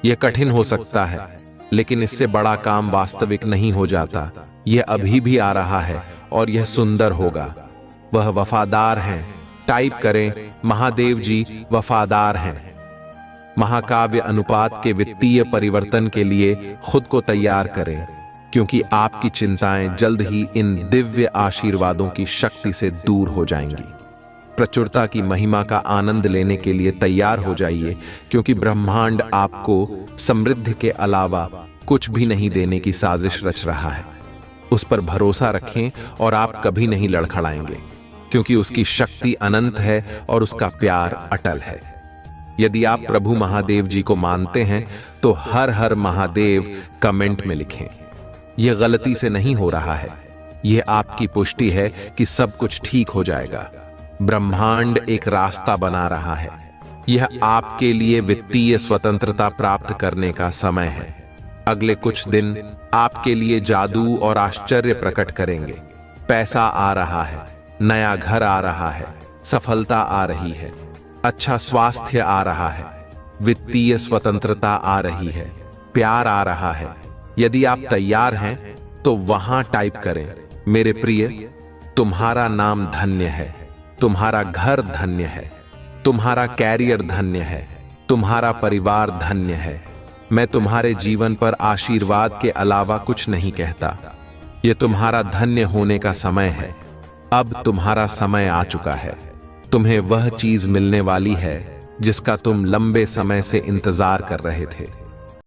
यह कठिन हो सकता है, लेकिन इससे बड़ा काम वास्तविक नहीं हो जाता। यह अभी भी आ रहा है और यह सुंदर होगा। वह वफादार हैं। टाइप करें, महादेव जी वफादार हैं। महाकाव्य अनुपात के वित्तीय परिवर्तन के लिए खुद को तैयार करें, क्योंकि आपकी चिंताएं जल्द ही इन दिव्य आशीर्वादों की शक्ति से दूर हो जाएंगी। प्रचुरता की महिमा का आनंद लेने के लिए तैयार हो जाइए, क्योंकि ब्रह्मांड आपको समृद्धि के अलावा कुछ भी नहीं देने की साजिश रच रहा है। उस पर भरोसा रखें और आप कभी नहीं लड़खड़ाएंगे, क्योंकि उसकी शक्ति अनंत है और उसका प्यार अटल है। यदि आप प्रभु महादेव जी को मानते हैं तो हर हर महादेव कमेंट में लिखें। यह गलती से नहीं हो रहा है, यह आपकी पुष्टि है कि सब कुछ ठीक हो जाएगा। ब्रह्मांड एक रास्ता बना रहा है। यह आपके लिए वित्तीय स्वतंत्रता प्राप्त करने का समय है। अगले कुछ दिन आपके लिए जादू और आश्चर्य प्रकट करेंगे। पैसा आ रहा है, नया घर आ रहा है, सफलता आ रही है, अच्छा स्वास्थ्य आ रहा है, वित्तीय स्वतंत्रता आ रही है, प्यार आ रहा है। यदि आप तैयार हैं तो वहां टाइप करें, मेरे प्रिय, तुम्हारा नाम धन्य है, तुम्हारा घर धन्य है, तुम्हारा कैरियर धन्य है, तुम्हारा परिवार धन्य है। मैं तुम्हारे जीवन पर आशीर्वाद के अलावा कुछ नहीं कहता। यह तुम्हारा धन्य होने का समय है। अब तुम्हारा समय आ चुका है। तुम्हें वह चीज मिलने वाली है जिसका तुम लंबे समय से इंतजार कर रहे थे।